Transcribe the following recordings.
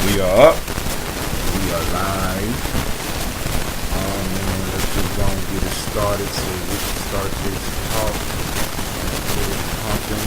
We are up. We are live. Man, let's just go and get it started so we can start this talk and get it pumping.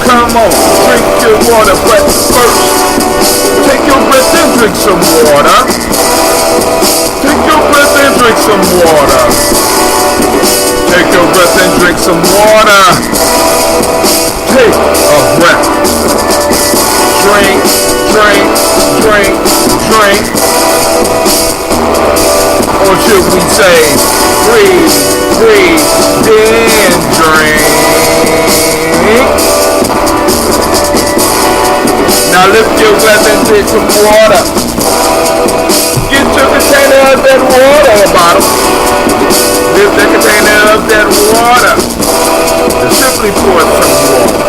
Come on, drink your water, but first, take your breath and drink some water. Take your breath and drink some water. Take your breath and drink some water. Take a breath. Drink, drink, drink, drink. Or should we say, breathe, breathe, then drink. Now lift your glass and drink some water. Get your container of that water bottle. Lift the container of that water. And simply pour some water.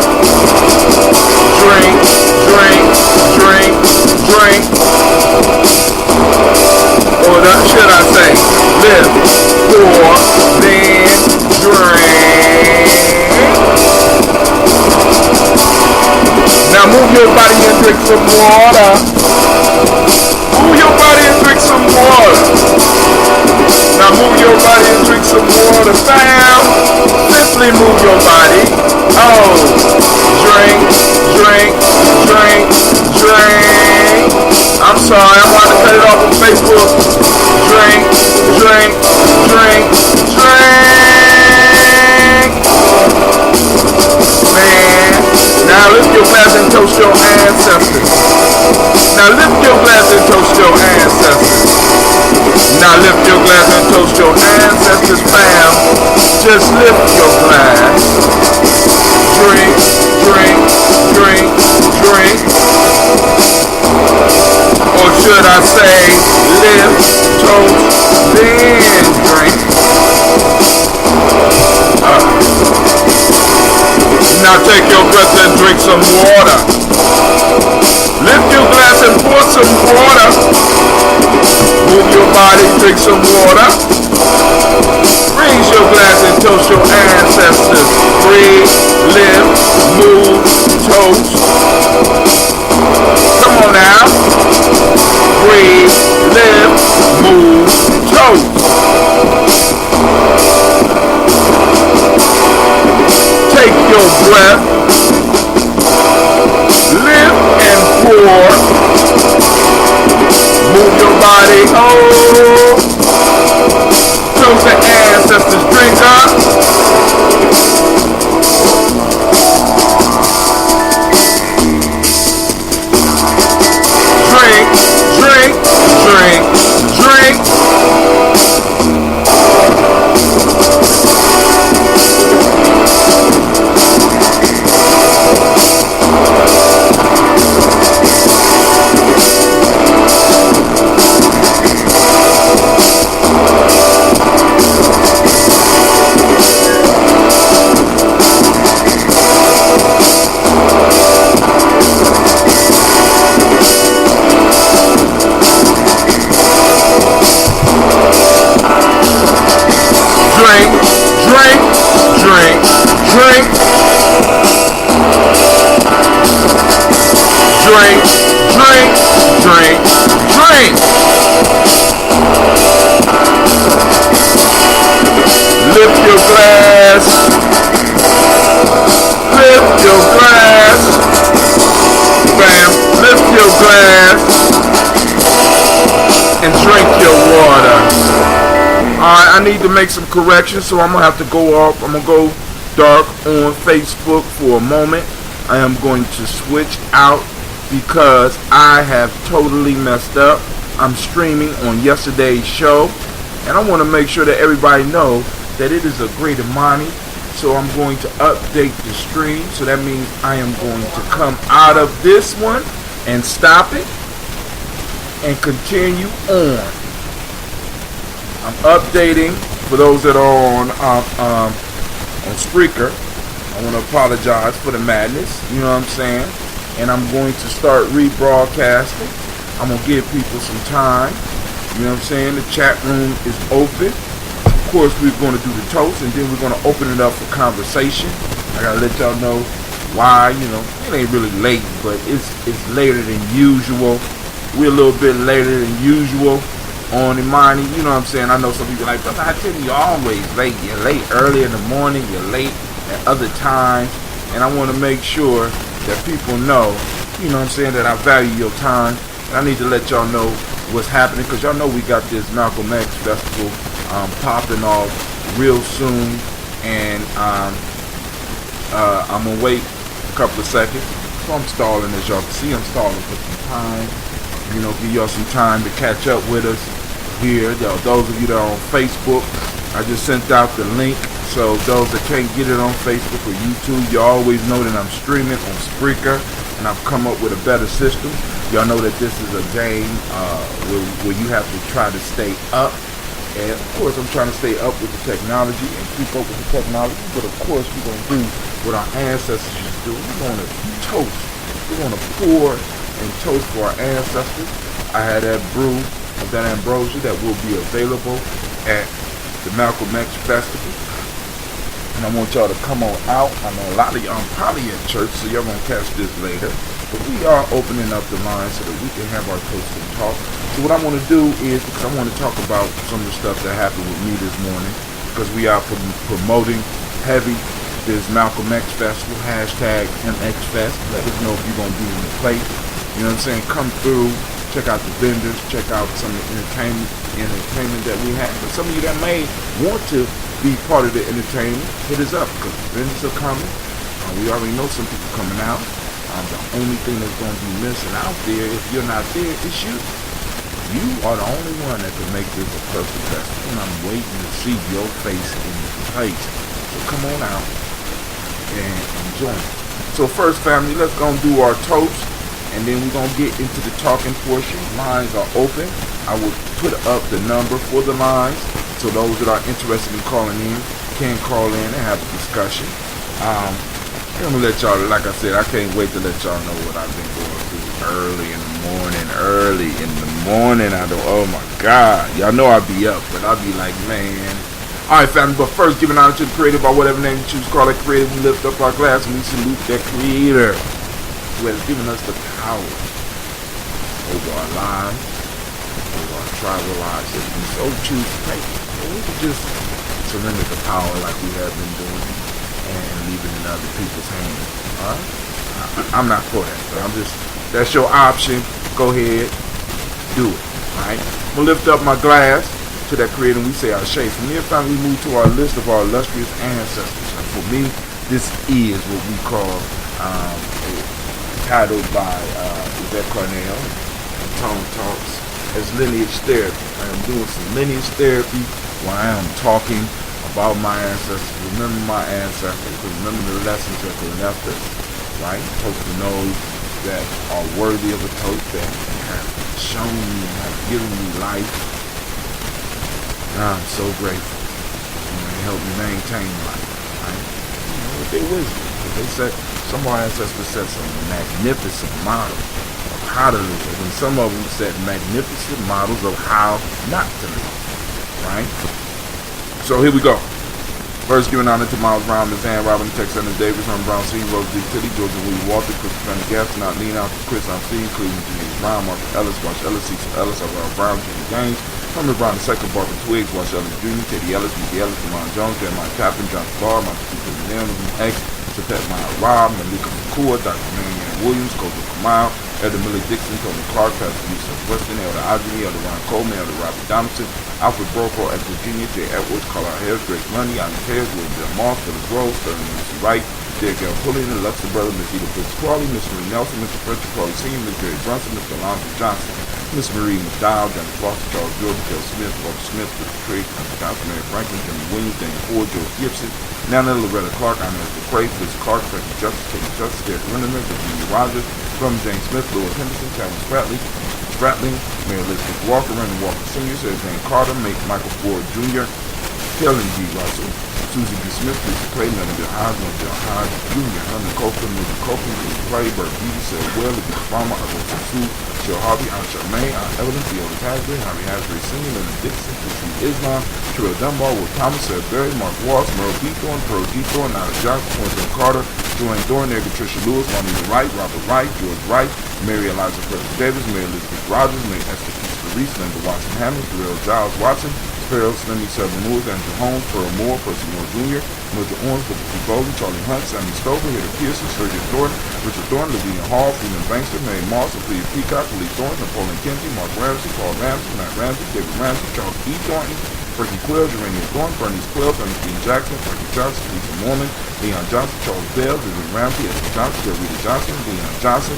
Drink, drink, drink, drink. Or should I say, lift, pour, then drink. Now move your body and drink some water. Move your body and drink some water. Now move your body and drink some water, fam. Simply move your body. Oh, drink, drink, drink, drink. I'm sorry, I'm about to cut it off on Facebook. Drink, drink, drink, drink. Man. Now lift your glass and toast your ancestors. Now lift your glass and toast your ancestors. Now lift your glass and toast your ancestors, fam. Just lift your glass. Drink, drink, drink, drink. Or should I say, lift, toast, then drink. Now take your breath and drink some water. Lift your glass and pour some water. Move your body, drink some water. Raise your glass and toast your ancestors. Breathe, live, move, toast. Come on now. Breathe, live, move, toast. Take your breath, lift and pour, move your body, oh, toast the ancestors, drink up. Drink, drink, drink, drink. Drink, drink, drink, drink. Drink, drink, drink, drink. Lift your glass. Lift your glass. Bam, lift your glass. And drink your water. Alright, I need to make some corrections, so I'm going to have to go off. I'm going to go dark on Facebook for a moment. I am going to switch out because I have totally messed up. I'm streaming on yesterday's show, and I want to make sure that everybody knows that it is a great Imani. So I'm going to update the stream. So that means I am going to come out of this one and stop it and continue on. I'm updating for those that are on Spreaker. I want to apologize for the madness. You know what I'm saying? And I'm going to start rebroadcasting. I'm going to give people some time. You know what I'm saying? The chat room is open. Of course, we're going to do the toast, and then we're going to open it up for conversation. I got to let y'all know why. You know, it ain't really late, but it's later than usual. We're a little bit later than usual on Imani. You know what I'm saying? I know some people are like, brother, I tell you, you're always late. You're late early in the morning. You're late at other times. And I want to make sure that people know, you know what I'm saying, that I value your time. And I need to let y'all know what's happening, because y'all know we got this Malcolm X Festival popping off real soon. And I'm going to wait a couple of seconds. So I'm stalling, as y'all can see. I'm stalling for some time. You know, give y'all some time to catch up with us here. Those of you that are on Facebook, I just sent out the link. So those that can't get it on Facebook or YouTube, you always know that I'm streaming on Spreaker, and I've come up with a better system. Y'all know that this is a game where you have to try to stay up. And of course, I'm trying to stay up with the technology and keep up with the technology. But of course, we're going to do what our ancestors used to do. We're going to toast. We're going to pour and toast for our ancestors. I had that brew of that ambrosia that will be available at the Malcolm X Festival. And I want y'all to come on out. I know a lot of y'all probably at church, so y'all gonna catch this later. But we are opening up the line so that we can have our toast and talk. So what I want to do is, because I want to talk about some of the stuff that happened with me this morning, because we are promoting heavy this Malcolm X Festival, hashtag MXFest. Let us know if you're gonna be in the place. You know what I'm saying? Come through, check out the vendors, check out some of the entertainment that we have. But some of you that may want to be part of the entertainment, hit us up, because the vendors are coming. We already know some people coming out. The only thing that's going to be missing out there, if you're not there, is you. You are the only one that can make this a perfect festival, and I'm waiting to see your face in the place. So come on out and join us. So first, family, let's go and do our toast, and then we're going to get into the talking portion. Lines are open. I will put up the number for the lines, so those that are interested in calling in can call in and have a discussion. I'm going to let y'all, like I said, I can't wait to let y'all know what I've been going through early in the morning. Oh my God. Y'all know I'll be up, but I'll be like, man. All right, family, but first, giving honor to the creator by whatever name you choose to call it creator. We lift up our glass and we salute that creator who has given us the power over our lives, over our tribal lives, if we so choose to take it. We could just surrender the power like we have been doing and leave it in other people's hands. Alright? I'm not for that, but I'm just, that's your option. Go ahead, do it. Alright? I'm gonna lift up my glass to that creator and we say our shade. From here, finally, we move to our list of our illustrious ancestors. And for me, this is what we call titled by Yvette Carnell, Tone Talks, as lineage therapy. I am doing some lineage therapy while I am talking about my ancestors. Remember my ancestors. Remember the lessons that they left us. Right? Toast to those that are worthy of a toast, that have shown me and have given me life. And I'm so grateful. And they help me maintain life. Right? You know, with their wisdom. They said, some of our ancestors set some magnificent models of how to live, and some of them set magnificent models of how not to live. Right? So here we go. First, giving honor to Miles Brown, Ms. Ann Robin, Texas Sanders Davis, Herman Brown C, Rose D. Titty, Georgia Willie Walter, Christopher Gaston, Not Lean Out, Chris I'm C, Cleveland James Brown, Mark Ellis, Watch Ellis, Cecil Ellis, Alvaro Brown, Jimmy Gaines, Herman Brown II, Barbara Twiggs, Watch Ellis Jr., Teddy Ellis, Mickey Ellis, Lamont Jones, Jeremiah Tappan, John Barr, Michael P. Leon, X, Sapet Maya Rob, Malika McCoy, Dr. Marianne Williams, Kojo Kamal, Elder Millie Dixon, Tony Clark, Pastor Lisa Weston, Elder Audrey, Elder Ron Coleman, Elder Robert Donaldson, Alfred Brokaw, Ed Virginia, Jay Edwards, Carla Harris, Grace Lundy, Alex Harris, William Del Moss, Phyllis Rose, Sterling Lucy Wright, Derek L. Pullian, the Luxor Brother, Miss Eda Fitz Crawley, Miss Marie Nelson, Mr. Frederick Crawley Sr., Miss Jerry Brunson, Mr. Alonzo Johnson, Miss Marie McDowell, Johnny Foster, Charles Jordan, Kel Smith, Walter Smith, Richard Craig, Johnson, Mary Franklin, Jimmy Williams, Daniel Ford, George Gibson, Nana Loretta Clark, Inez McCray, Fitz Clark, Frankie Justice, Katie Justice, Derek Lindemann, Virginia Rogers, from James Smith, Louis Henderson, Calvin Spratley, Bradley, Mary Elizabeth Walker, Raymond Walker Sr., Sarah Jane Carter, Michael Ford Jr., Helen G. Russell, Susie B. Smith, Lisa Clayton, Leonard Bill Hodge, Bill Hodge Jr., Herman Copeland, Milton Copeland, Lisa Clay, Bert Beatty, Sarah Well, Lisa Farmer, Alonso Sue, Cheryl Harvey, Aunt Charmaine, Aunt Evelyn, Fiona Hasbury, Harry Hasbury Sr., Leonard Dixon, Christine Islam, Terrell Dunbar, Will Thomas, Sarah Berry, Mark Walsh, Merle B. Thorne, Pearl D. Thorne, Nada Johnson, Quentin Carter, Joanne Thorne, Eric Patricia Lewis, Juanita Wright, Robert Wright, George Wright, Mary Eliza Preston Davis, Mary Elizabeth Rogers, Mary Esther Peace Reese, Linda Watson Hammond, Darrell Giles Watson, Sparrow, Slimmy, Seven Moores, Andrew Holmes, Pearl Moore, Percy Moore Jr., Mildred Owens, Booker T. Bowley, Charlie Hunt, Sammy Stover, Hitter Pearson, Sergeant Thornton, Richard Thornton, Lavinia Hall, Freeman Bankster, Mary Moss, Ophelia Peacock, Lee Thornton, Napoleon Kennedy, Mark Ramsey, Paul Ramsey, Matt Ramsey, David Ramsey, Charles E. Thornton, Frankie Quill, Gerania Thornton, Bernice Quill, Ernestine Jackson, Frankie Johnson, Lisa Mormon, Leon Johnson, Charles Bell, Vivian Ramsey, Esther Johnson, Rita Johnson, Leon Johnson,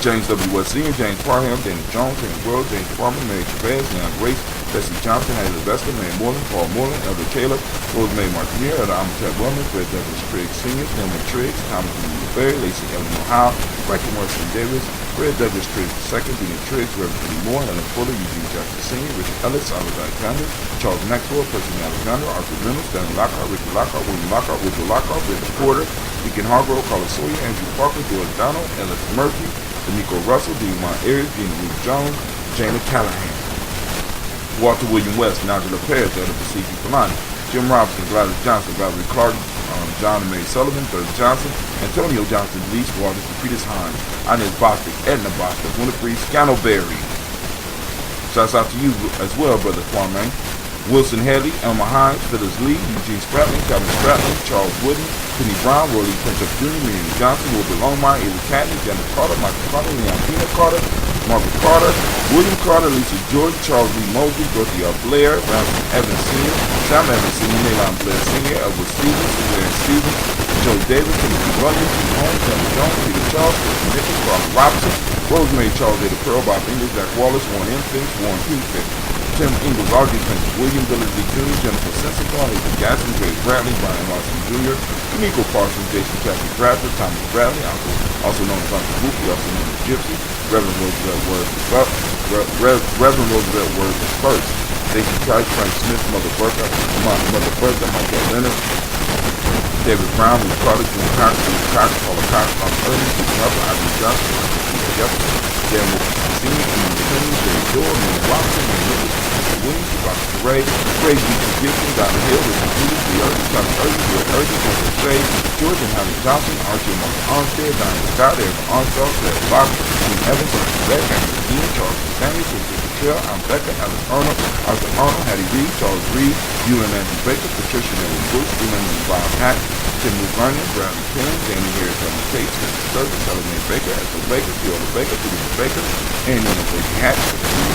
James W. West Sr., James Parham, Dana Jones, Kenny World, James Farmer, Mary Chavez, Leon Grace, Bessie Johnson, Haley Levester, Mary Moreland, Paul Moreland, Elder Caleb, Rosemary Martinier, Elder Amatep Wilman, Fred Douglas Triggs Sr., Norman Triggs, Thomas W. Berry, Lacey Eleanor Howe, Frankie Morrison Davis, Fred Douglas Triggs II, Dina Triggs, Reverend Lee Moore, Helen Fuller, Eugene Jackson Sr., Richard Ellis, Oliver Alexander, Charles Maxwell, Percy Alexander, Arthur Reynolds, Stanley Lockhart, Richard Lockhart, William Lockhart, Richard Lockhart, Richard Porter, Deacon Hargrove, Carlos Sawyer, Andrew Parker, George Donald, Ellis Murphy, D'Amico Russell, Devon Ayers, Gina Ruth Jones, Jana Callahan, Walter William West, Nigel Perez, Elder Pacific Imani, Jim Robinson, Gladys Johnson, Valerie Clark, John and Mary Sullivan, Thurz Johnson, Antonio Johnson, Denise Waters, Peters Hines, Inez Bostic, Edna Bostic, Winifred Scanoberry. Shouts out to you as well, Brother Kwame. Wilson Haley, Elmer Hines, Phyllis Lee, Eugene Spratling, Calvin Spratling, Charles Wooden, Penny Brown, Roy Lee Prince Jr., Miriam Johnson, Wilbur Longmire, Ely Catney, Dennis Carter, Michael Carter, Leon Pina Carter, Margaret Carter, William Carter, Lisa George, Charles Lee Mosley, Dorothy L. Blair, Ramsey Evans Sr., Sam Evans Sr., Nayland Blair Sr., Edward Stevens, Larry Stevens, Joe Davis, Timothy Williams, Steve Holmes, Kevin Jones, Peter Charles, Chris Nichols, Robert Robinson, Rosemary Charles A. Pearl, Bob English, Jack Wallace, Warren M. Finch, Warren P. Finch, Tim Ingalls, Audrey Finch, William Billings D. Jr., Jennifer Sensical, Nathan Gaston, Grace Bradley, Brian Larson Jr., D'Amico Parsons, Jason Kathy Bradford, Thomas Bradley, also known as Uncle Goofy, also known as Gypsy, Reverend Roosevelt Word the First, Stacey Price, Frank Smith, Mother Bertha, Michael Leonard, David Brown, Lee Carter, June Cox, Lee Cox, Paula Cox, Tom Ernie, Stephen Hubbard, Ivy Johnson, Peter Jefferson, Dan Wilson Sr., Emily McKinney, Jerry Dorr, Manny Watson, Manny Nichols, Williams, Dr. Ray, Ray G. Gibson, Donna Hill, Richard Judy, Lee Erdy, Thomas Erdy, Bill Erdy, Michael Shea, George and Howard Johnson, Archie and Martha Armstead, Diane Scott, Eric Armstrong, Claire Fox, Dean Evans, Archie Beck, Andrew Dean, Charles Samuels, Richard Patel, I'm Becca, Alice Arnold, Arthur Arnold, Hattie Reed, Charles Reed, Ewan Andrew Baker, Patricia Nelly Bush, Dylan Bob Hack, Tim Vernon, Bradley Penn, Danny Harris, Ellen Tate, Mr. Service, Helen Mae Baker, Esther Baker, Fiona Baker, Peter Baker, Annie and Baker Hatch,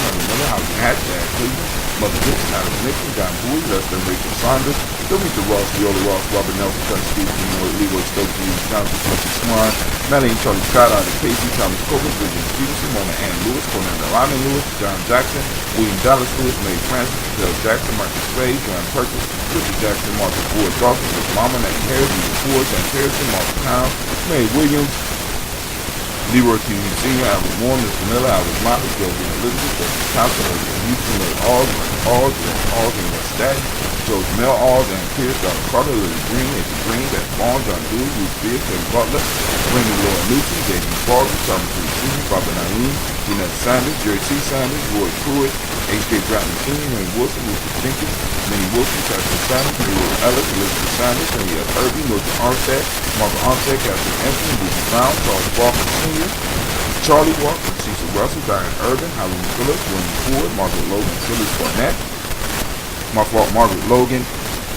Mother Miller, Housing Hatch, Dan Cleveland, Mother Dixon, Alex Nixon, John Bowie, Lester Rachel Saunders, Dorita Ross, Viola Ross, Robert Nelson, Chuck Steve, Leroy Stokes, Lee Johnson, Quincy Swan, Melanie Charlie Scott, Ida Casey, Thomas Coker, Bridget Stevenson, Mona Ann Lewis, Conan Alana Lewis, John Jackson, William Dallas Lewis, May Francis, Bill Jackson, Marcus Spade, Joanne Perkins, Richard Jackson, Martha Ford Dawson, Miss Mama, Nate Harris, Eva Ford, Jack Harrison, Martha Town, May Williams, Leroy Q. Sr., Albert Moore, Mr. Miller, Albert Motley, Jovian Elizabeth, Joseph Thompson, Elizabeth Houston, Lloyd Aldrin, West Daddy, George Mel Alls, and Pierce, Dr. Carter, Lily Green, Eddie Green, Beth Vaughn, John Dewey, Ruth Beard, Kevin Butler, Raymond Laura Lucy, J.D. Baldwin, Thomas Lee Sr., Barbara Naeem, Jeanette Sanders, Jerry C. Sanders, Roy Pruitt, H.J. Bradley Sr., Henry Wilson, Luther Jenkins, Minnie Wilson, Catherine Sanders, Leroy Ellis, Elizabeth Sanders, Henriette Irby, Mildred Armstead, Margaret Armstead, Catherine Anthony, Lucy Brown, Charles Walker Sr., Charlie Walker, Cecil Russell, Diane Urban, Howard Phillips, William Ford, Margaret Logan, Phyllis Barnett, Margaret Logan,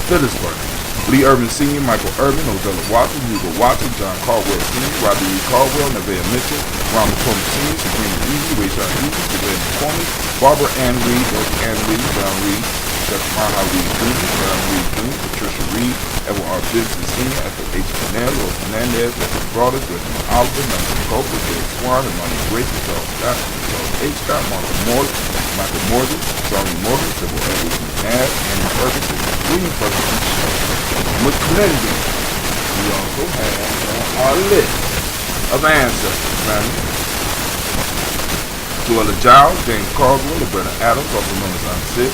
Phyllis Barnett, Lee Urban Sr., Michael Urban, Odella Watson, Hugo Watson, John Caldwell Sr., Robbie Lee Caldwell, Nevaeh Mitchell, Ron McCormick Sr., Sabrina Easy, Rachel Easy, Sabrina McCormick, Barbara Ann Reed, Dorothy Ann Reed, Brown Reed, Maha Reed Jr., Brown Reed Jr., Patricia Reed, Edward R. Bibson Sr., Ethel H. Cannell, Rose Hernandez, Edward Brothers, Reginald Oliver, Nelson Coker, Derek Swan, Imani Gracie, Charles Scott, Charles H. Scott, Michael Morgan, Charlie Morgan, Sybil Edwards McNabb, Annie Ferguson, William Ferguson, McClendon. We also have on our list of ancestors, family, Joella Giles, James Caldwell, Roberta Adams, also known as Aunt Sis,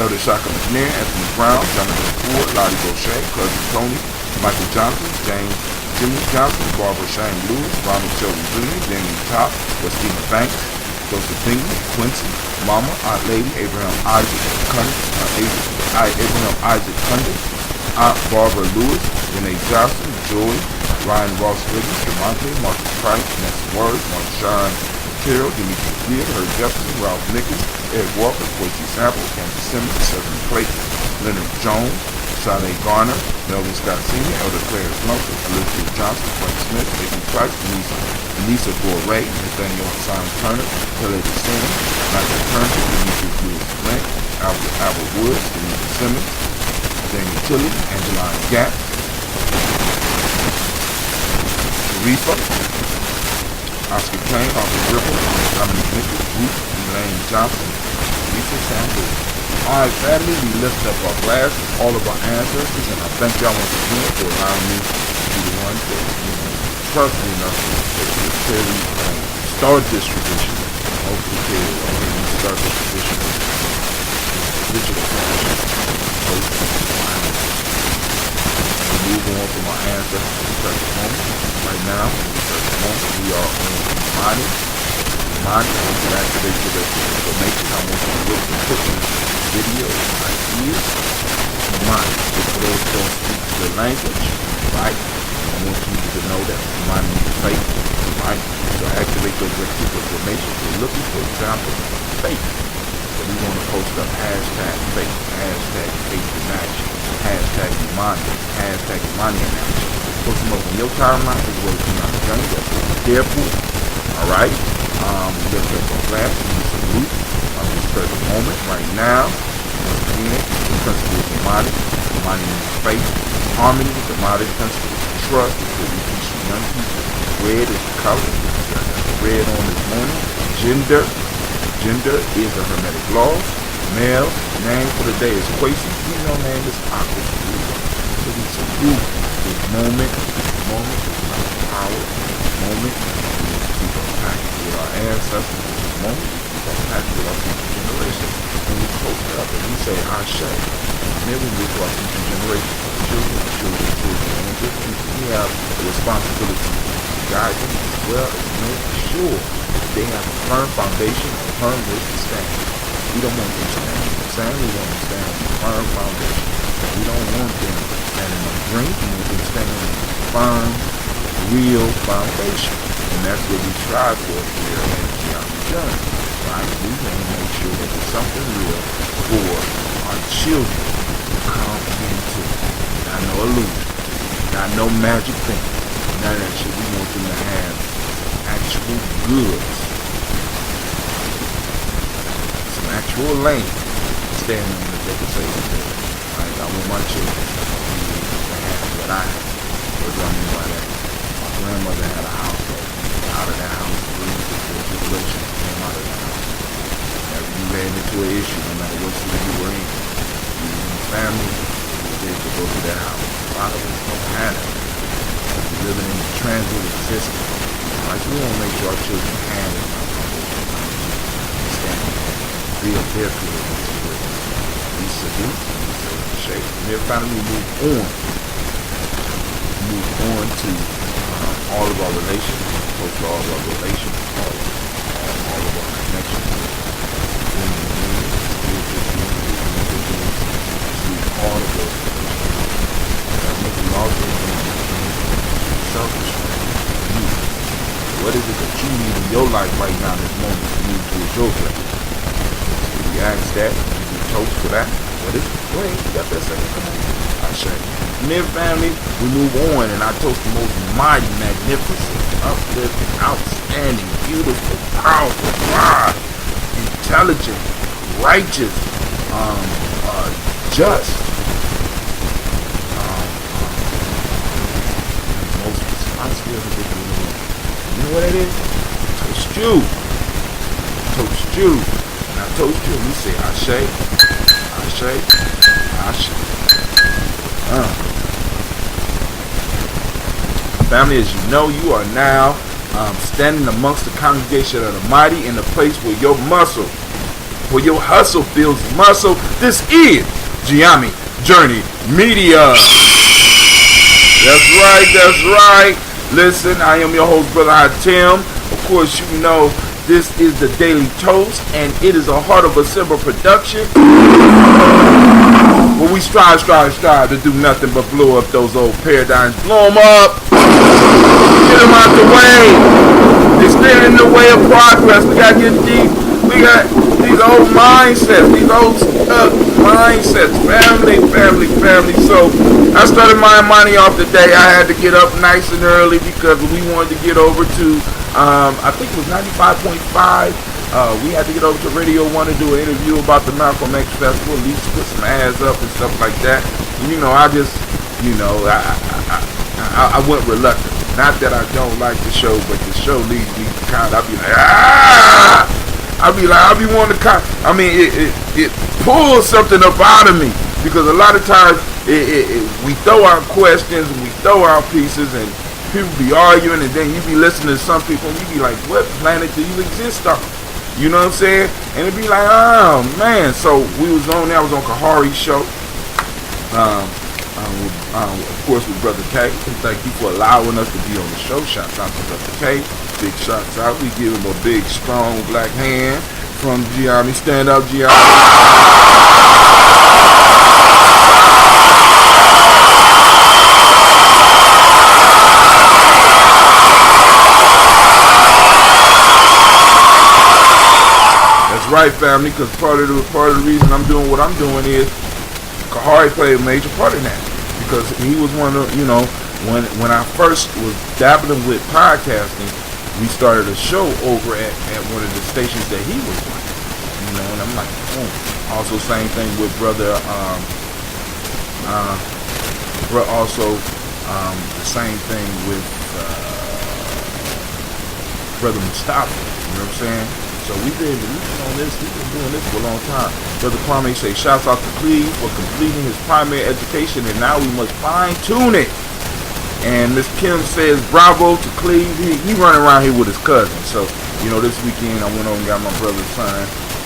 Elder Shaka McNair, Anthony Brown, Jonathan Ford, Lottie Boucher, Cousin Tony, Michael Johnson, James Jimmy Johnson, Barbara Shane Lewis, Ronald Shelby Jr., Damien Top, Christina Banks, Joseph Dingley, Quincy, Mama, Aunt Lady, Abraham Isaac Cundy, Aunt Barbara Lewis, Renee Johnson, Joy, Ryan Ross Wiggins, DeMonte, Marcus Price, Nancy Words, Marshawn Terrell, Dimitri Field, Herb Jefferson, Ralph Nichols, Ed Walker, Quincy Sample, Kansas Simmons, Sesame Plate, Leonard Jones, Sade Garner, Melvin Scott Sr., Elder Clarence Lumpkin, Elizabeth Johnson, Frank Smith, Jason Price, Lisa Bourret, Nathaniel Hassan Turner, Kelly DeSantis, Michael Turner, Demetrius Lewis Flint, Albert Woods, Denise Simmons, Daniel Tilley, Angeline Gap, Sharifa, Oscar Kane, Arthur Ripple, Dominic Nichols, Ruth, Elaine Johnson, Lisa Sanders. Alright, family, we lift up our glasses, all of our ancestors, and I thank y'all once again for allowing me to be the one that, trust me enough to clearly start this tradition. Hopefully, we start this tradition of digital fashion. We move on from our ancestors to the present moment. Right now, in the present moment, we are on Imani. Imani, I want you to activate your information. I want you to look and put in video right here. Imani, for those who don't speak the language, right? I want you to know that Imani means faith, right? So activate those information. We're looking, for example, faith. So we want to post up hashtag faith, hashtag faith in action, hashtag Imani, hashtag Imani in action. Post them up on your timeline as well as on the journey. That's what we're there for. Alright? We lift up our glass, we salute this present moment right now. Once again, the principle is Imani. Imani means faith, harmony, the Imani principle is trust, is what we teach young people. Red is the color. I got the red on this morning. Gender is a hermetic law. Male, name for the day is Quasi. Female name is Aqua. So we salute this moment. This moment is our power. This moment is to keep us packed with our ancestors. This moment is to keep us packed with our future generations. And we post up and we say Ashe. And then we move to our future generations. Children. And just we have the responsibility to guide them as well as make sure they have a firm foundation, a firm way to stand. We don't want them standing. We want them to stand on a firm foundation. We don't want them standing on a drink. We want them standing on a firm, real foundation. And that's what we strive for here at Gye-Nyame Journey. Right? We want to make sure that there's something real for our children to come into. Not no illusion. Not no magic thing. None of that shit. We want them to have actual goods. Some actual land standing on that they can say today. Right? I want my children to have what I have. What do I mean by that? My grandmother had a house. Out of that house, the generations came out of that house. Whenever you ran into an issue, no matter what city you were in, you and your family, you were able to go to that house. A lot of us don't have that. We're living in the transit existence. Like, we want to make sure our children have it. Understand, build their career into it. We salute, we say shake. And then finally we move on to all of our relations. All of our relations, all of our connections, all of those relations. We also selfish. What is it that you need in your life right now in this moment to move towards your place? We ask that, we toast to that. What is it? Go ahead, you got that second? Come on. I say. And then family, we move on and I toast the most mighty, magnificent, uplifting, outstanding, beautiful, powerful, wise, intelligent, righteous, just, most responsible individual in the world. You know what it is? Toast you. Toast you. And I toast you and we say Ashe, Ashe, Ashe. Family, as you know, you are now standing amongst the congregation of the mighty in a place where your hustle builds muscle. This is Gye-Nyame Journey Media. That's right. Listen, I am your host, Brother Tim. Of course, you know this is the Daily Toast, and it is a Heart of a Simba production. Where we strive to do nothing but blow up those old paradigms. Blow them up. Get them out the way. They stand in the way of progress. We got to get deep. We got these old mindsets, these old stuck mindsets. Family. So I started my Imani off today. I had to get up nice and early because we wanted to get over to, I think it was 95.5. We had to get over to Radio 1 to do an interview about the Malcolm X Festival, at least put some ads up and stuff like that. And, I just, I went reluctant. Not that I don't like the show, but the show leads me to kind of, I'll be wanting to it pulls something up out of me. Because a lot of times, we throw out questions, and we throw out pieces, and people be arguing, and then you be listening to some people, and you be like, what planet do you exist on? You know what I'm saying? And it'd be like, oh man. So we was on there. I was on Kahari's show. Of course, with Brother K. And thank you for allowing us to be on the show. Shouts out to Brother K. Big shouts out. We give him a big, strong black hand from Gye-Nyame. Stand up, Gye-Nyame. Right, family, because part of the reason I'm doing what I'm doing is Kahari played a major part in that, because he was one of, when I first was dabbling with podcasting, we started a show over at one of the stations that he was on, and I'm like, boom. Also, same thing with brother, the same thing with brother Mustafa, you know what I'm saying? So we've been doing this for a long time. Brother Kwame say, shouts out to Cleve for completing his primary education, and now we must fine tune it. And Miss Kim says, bravo to Cleve. He running around here with his cousin. So, this weekend I went over and got my brother's son.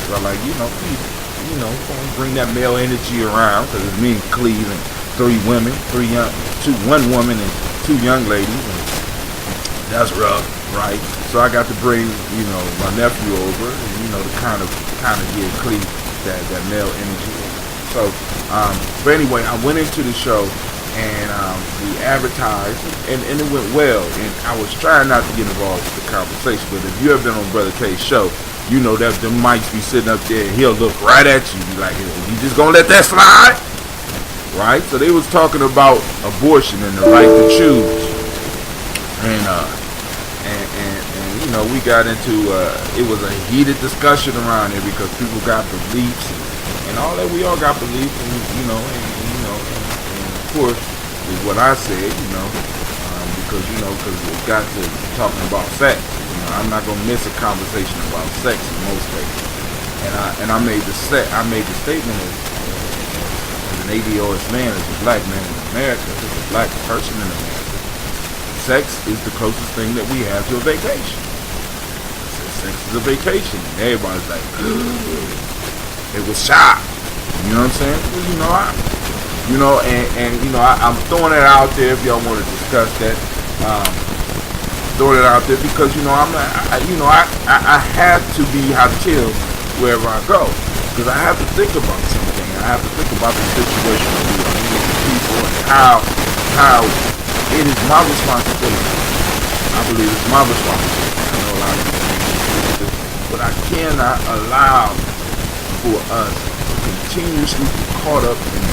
So I'm like, please, bring that male energy around, because it's me and Cleve and one woman and two young ladies. And that's rough, right? So I got to bring, my nephew over, and, to kind of give Cleve that male energy. So, but anyway, I went into the show, and we advertised, and it went well. And I was trying not to get involved with the conversation, but if you ever been on Brother K's show, you know that the mics be sitting up there, and he'll look right at you, be like, you just gonna let that slide? Right? So they was talking about abortion and the right to choose. And we got into, it was a heated discussion around it, because people got beliefs and all that. We all got beliefs, and of course, is what I said, because it got to talking about sex. I'm not gonna miss a conversation about sex in most cases. And I made the statement as an ADOS man, as a black man in America, as a black person in America, sex is the closest thing that we have to a vacation. Sex is a vacation. And everybody's like, it was shocked. You know what I'm saying? Well, I'm throwing it out there if y'all want to discuss that. Throwing it out there because I have to be Hatil wherever I go, because I have to think about something. I have to think about the situation of people and how it is my responsibility. I believe it's my responsibility. I know a lot of people, but I cannot allow for us to continuously be caught up in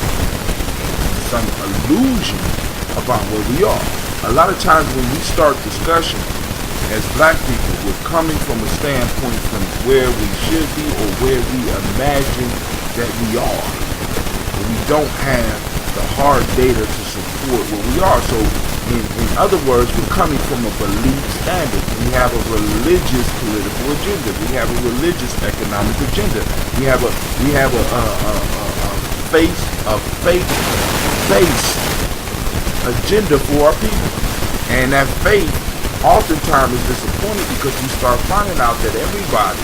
some illusion about where we are. A lot of times when we start discussion as black people, we're coming from a standpoint from where we should be or where we imagine that we are. But we don't have the hard data to support where we are. So in other words, we're coming from a belief standard. We have a religious political agenda. We have a religious economic agenda. We have a faith-based agenda for our people. And that faith oftentimes is disappointed because you start finding out that everybody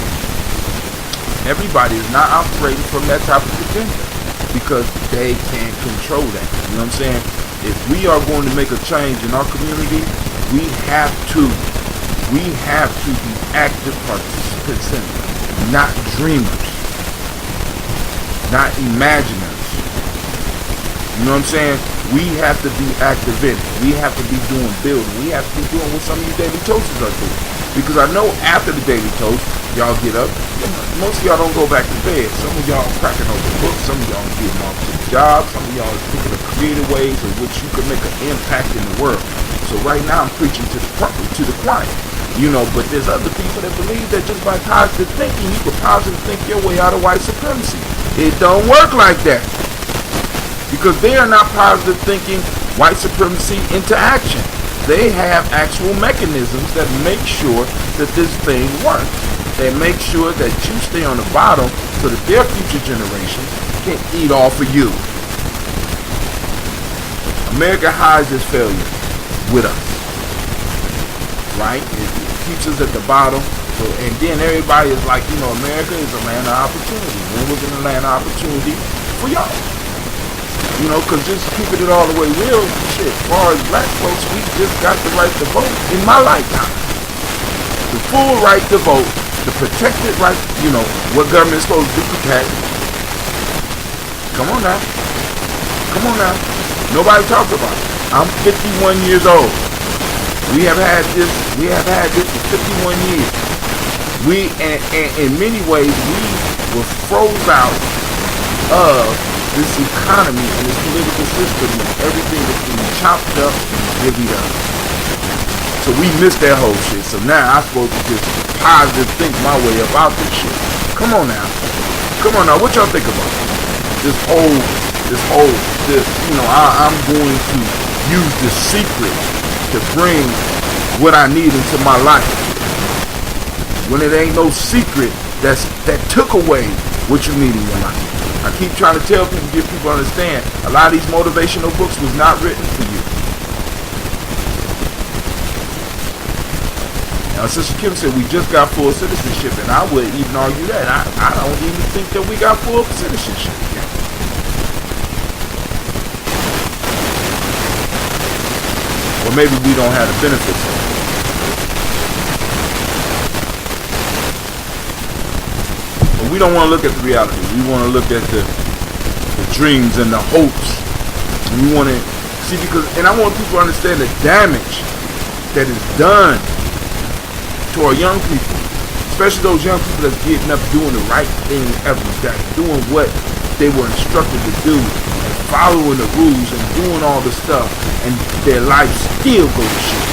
is not operating from that type of agenda because they can't control that. You know what I'm saying? If we are going to make a change in our community, we have to be active participants in it, not dreamers, not imaginers. You know what I'm saying? We have to be active in it. We have to be doing building. We have to be doing what some of you daily toasters are doing. Because I know after the daily toast, y'all get up. Most of y'all don't go back to bed. Some of y'all cracking open books. Some of y'all getting off to the job. Some of y'all are thinking of creative ways in which you can make an impact in the world. So right now I'm preaching to the choir. You know, but there's other people that believe that just by positive thinking, you can positive think your way out of white supremacy. It don't work like that. Because they are not positive thinking white supremacy into action. They have actual mechanisms that make sure that this thing works. They make sure that you stay on the bottom so that their future generations can eat off of you. America hides its failure with us. Right? It keeps us at the bottom. So, and then everybody is like, you know, America is a land of opportunity. When was it a land of opportunity for y'all? You know, because just keeping it all the way real, shit, as far as black folks, we just got the right to vote in my lifetime. The full right to vote, the protected right, you know, what government is supposed to protect. Come on now. Come on now. Nobody talks about it. I'm 51 years old. We have had this for 51 years. We, and in many ways, we were froze out of this economy and this political system and everything that's being chopped up and divvied up. So we missed that whole shit. So now I'm supposed to just positive think my way about this shit. Come on now. Come on now. What y'all think about this whole, you know, I'm going to use the secret to bring what I need into my life. When it ain't no secret that took away what you need in your life. I keep trying to tell people, get people to understand, a lot of these motivational books was not written for you. Now, Sister Kim said we just got full citizenship, and I would even argue that. I don't even think that we got full citizenship yet. Or maybe we don't have the benefits of it. We don't want to look at the reality. We want to look at the dreams and the hopes. And we want to see, because, and I want people to understand the damage that is done to our young people, especially those young people that's getting up doing the right thing every day, doing what they were instructed to do, and following the rules and doing all the stuff, and their life still goes to shit.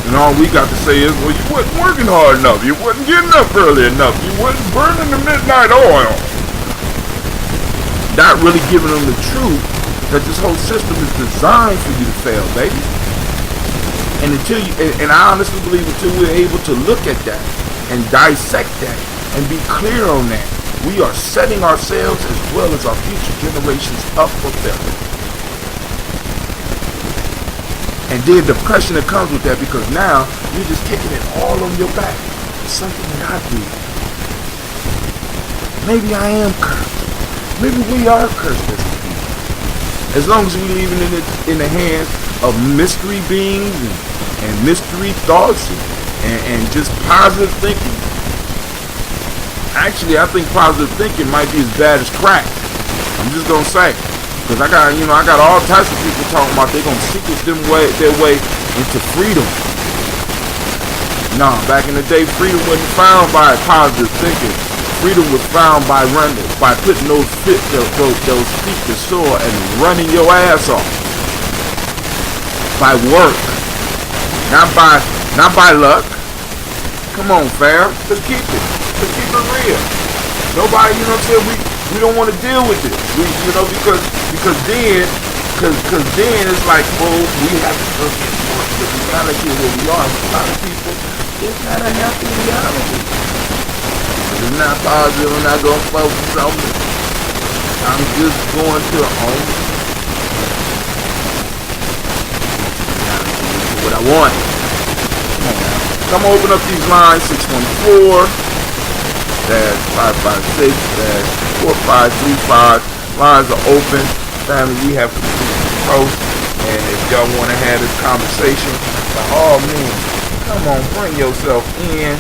And all we got to say is, well, you wasn't working hard enough. You wasn't getting up early enough. You wasn't burning the midnight oil. Not really giving them the truth that this whole system is designed for you to fail, baby. And until you, and I honestly believe until we're able to look at that and dissect that and be clear on that, we are setting ourselves as well as our future generations up for failure. And then depression that comes with that, because now you're just taking it all on your back. It's something that I do. Maybe I am cursed. Maybe we are cursed as a people. As long as we leave it in the hands of mystery beings and mystery thoughts and just positive thinking. Actually, I think positive thinking might be as bad as crack. I'm just gonna say. Because I got all types of people talking about they're going to secret their way into freedom. No, back in the day, freedom wasn't found by positive thinking. Freedom was found by putting those feet to soar and running your ass off. By work. Not by luck. Come on, fam. Let's keep it real. Nobody, you know what I'm saying? We don't want to deal with this. Because then it's like, well, we have to look at the reality of where we are. A lot of people, it's not a healthy reality. It's not positive. I'm not going to focus on it. I'm just going to own it. what I want. Come on now. Come open up these lines, 614-556-4535. Lines are open. Family, we have complete control. And if y'all want to have this conversation, by all means, come on, bring yourself in.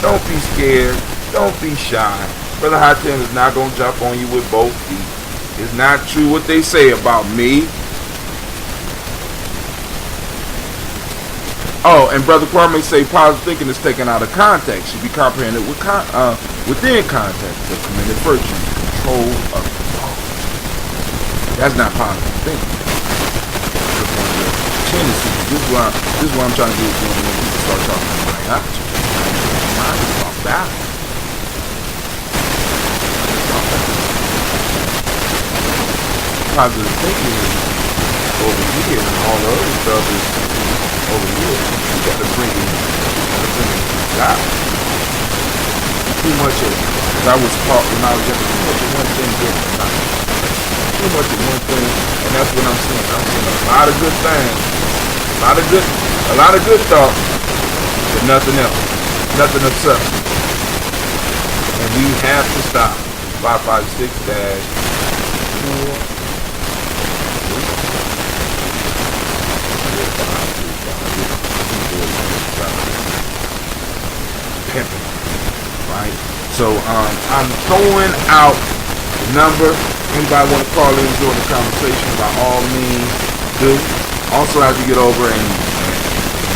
Don't be scared. Don't be shy. Brother Hatem is not going to jump on you with both feet. It's not true what they say about me. Oh, and Brother Kwame say positive thinking is taken out of context. Should be comprehended within context. The committed virtue, control of thought. That's not positive thinking. This is what I'm trying to do when people start talking about my mind is about balance. Positive thinking is over here, and all the other stuff is over here. You gotta bring it out. Too much of, as I was taught when I was younger, too much of one thing getting another. Too much of one thing, and that's what I'm seeing. I'm seeing a lot of good things, a lot of good thought, but nothing else, nothing of substance. And we have to stop. 556-4. Pimping, right? So I'm throwing out the number. Anybody want to call in and join the conversation, by all means do. Also have to get over and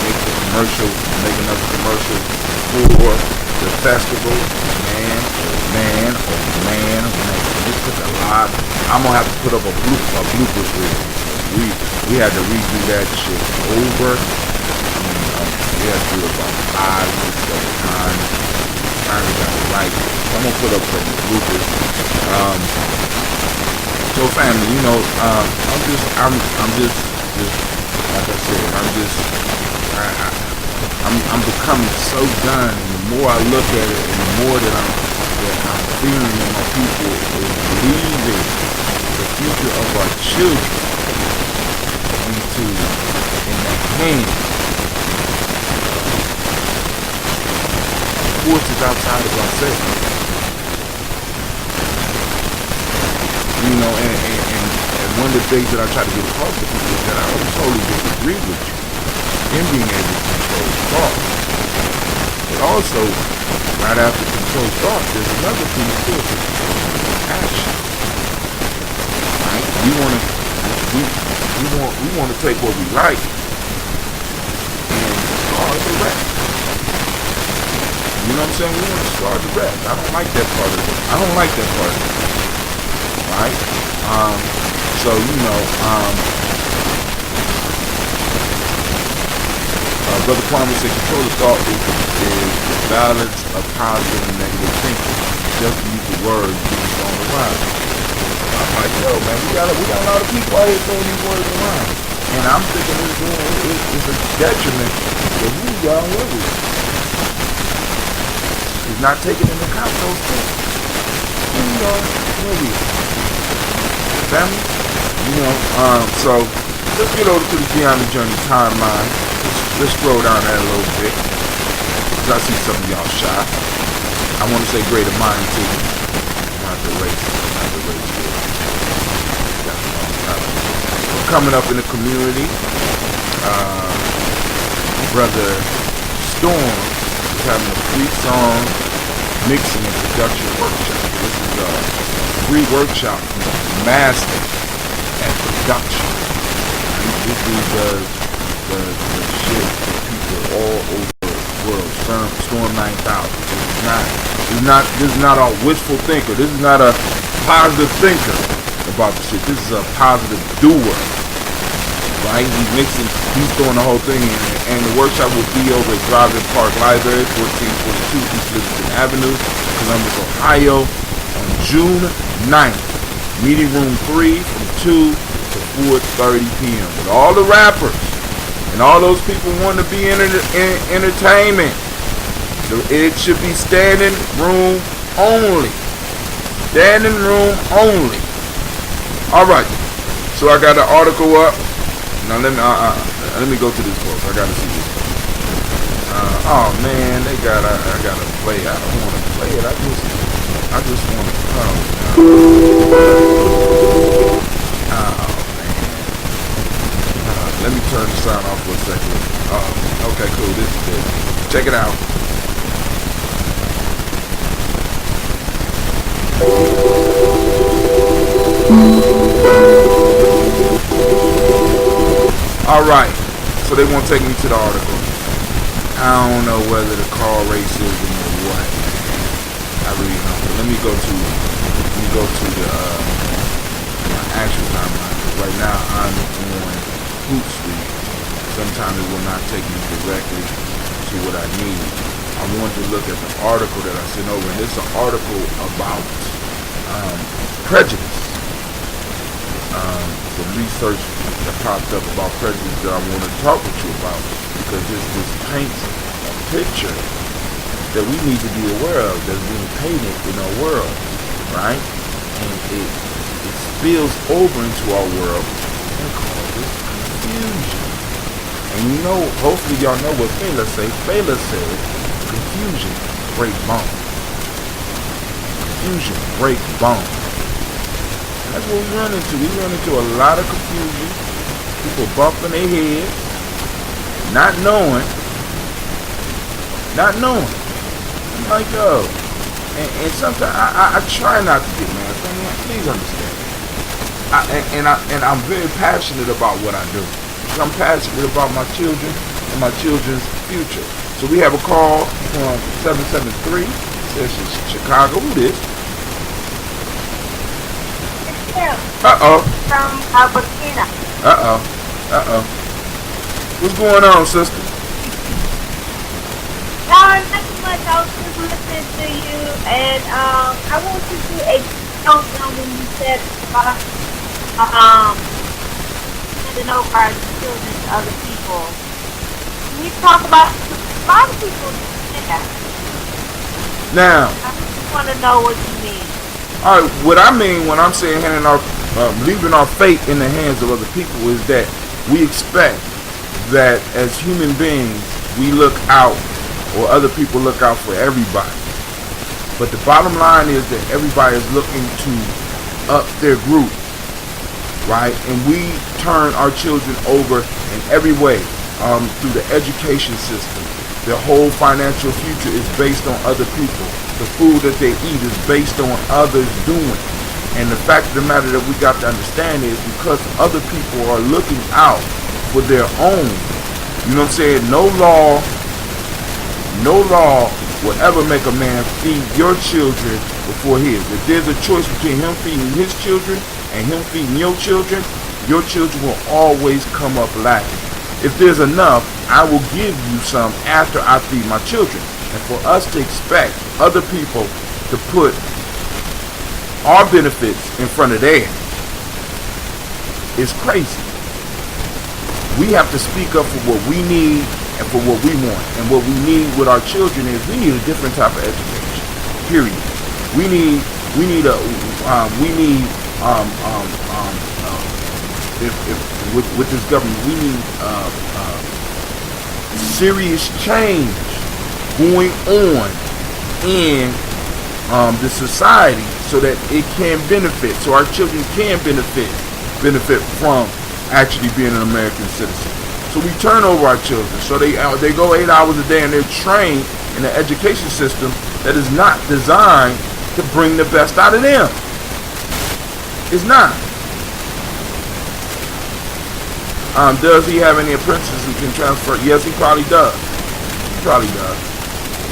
make the commercial, make another commercial for the festival. Man. This took a lot. I'm gonna have to put up a bloopers reel. We had to redo that shit over. We had to do it about 5, 6, 7 times. Finally got it right. So I'm gonna put up some bloopers. So family, you know, I'm just like I said, I'm becoming so done. And the more I look at it, and the more that I'm feeling that my people is leaving the future of our children in the hands of forces outside of ourselves. You know, and one of the things that I try to get across to people is that I don't totally disagree with you in being able to control thought. But also, right after control thought, there's another thing too, which is action. Right? We want to take what we like and start the rest. You know what I'm saying? We want to start the rest. I don't like that part of it. Right? So, you know, Brother Kwame said control of thought is the balance of positive and negative thinking. Just use the words used on the line. I'm like, yo, man, we got a lot of people out here throwing these words around. And I'm thinking it's a detriment to who y'all live with. It's not taking into account those things. Who y'all live with? Family? You know, so let's get over to the Gye-Nyame Journey timeline. Let's scroll down that a little bit. Cause I see some of y'all shy. I want to say greater mind to you. Not the race. Coming up in the community, Brother Storm is having a free song mixing and production workshop. This is a free workshop from master at production. This is the shit for people all over the world. Storm 9000. This is not a wishful thinker. This is not a positive thinker about the shit. This is a positive doer. Right? He's throwing the whole thing in. And the workshop will be over at Driving Park Library, 1442 East Livingston Avenue, Columbus, Ohio, on June 9th. Meeting room 3 from 2 to 4:30 p.m. With all the rappers and all those people wanting to be in entertainment. It should be standing room only. Standing room only. Alright. So I got the article up. Now let Let me go to this post. I gotta see this post. Oh man, they got. I gotta play. I don't want to play it. I just want to come. Oh man. Let me turn the sound off for a second. Okay, cool. This is it. Check it out. All right. So they won't take me to the article. I don't know whether to call racism or what. I really don't. But let me go to the my actual timeline. Right now I'm on Hootsuite. Sometimes it will not take me directly to what I need. I want to look at the article that I sent over, and it's an article about prejudice. Some research that popped up about prejudice that I want to talk with you about, because this paints a picture that we need to be aware of that's being painted in our world, right? And it spills over into our world and causes confusion. And you know, hopefully y'all know what Fela said. Fela said, confusion break bones. Confusion break bones. And that's what we run into. We run into a lot of confusion. People bumping their heads, not knowing. I'm like, yo. And sometimes I try not to get mad. I mean, please understand. I'm very passionate about what I do. I'm passionate about my children and my children's future. So we have a call from 773. This is Chicago. Who this? Uh-oh. From Burkina. Uh-oh. What's going on, sister? Nothing much. I was just listening to you, and I want you to explain when you said about sending over our children to other people. Can you talk about a lot of people do that? Now, I just want to know what you mean. all right, what I mean when I'm saying leaving our fate in the hands of other people is that we expect that as human beings we look out, or other people look out for everybody. But the bottom line is that everybody is looking to up their group, right? And we turn our children over in every way, through the education system. Their whole financial future is based on other people. The food that they eat is based on others doing. And the fact of the matter that we got to understand is because other people are looking out for their own. You know what I'm saying? No law will ever make a man feed your children before his. If there's a choice between him feeding his children and him feeding your children will always come up lacking. If there's enough, I will give you some after I feed my children. And for us to expect other people to put our benefits in front of theirs is crazy. We have to speak up for what we need and for what we want. And what we need with our children is we need a different type of education. Period. With this government, we need serious change going on in the society so that it can benefit, so our children can benefit from actually being an American citizen. So we turn over our children. So they go 8 hours a day and they're trained in an education system that is not designed to bring the best out of them. It's not. Does he have any apprentices who can transfer? Yes, he probably does.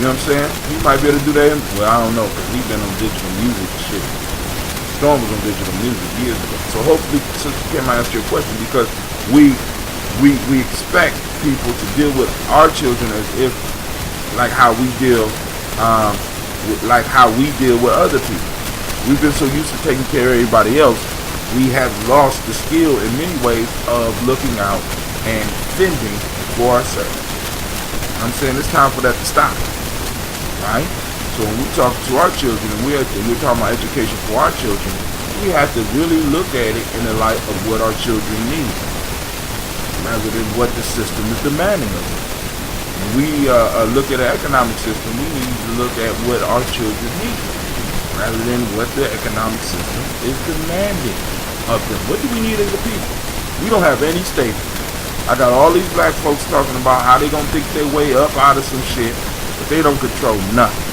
You know what I'm saying? He might be able to do that. Well, I don't know, because he's been on digital music shit. Storm was on digital music years ago. So hopefully, Sister Kim, I answer your question, because we expect people to deal with our children as if like how we deal with other people. We've been so used to taking care of everybody else, we have lost the skill in many ways of looking out and fending for ourselves. I'm saying it's time for that to stop, right? So when we talk to our children and we're talking about education for our children, we have to really look at it in the light of what our children need. rather than what the system is demanding of us. When we look at an economic system, we need to look at what our children need, rather than what the economic system is demanding of them. What do we need as a people? We don't have any statement. I got all these black folks talking about how they gonna think their way up out of some shit, but they don't control nothing.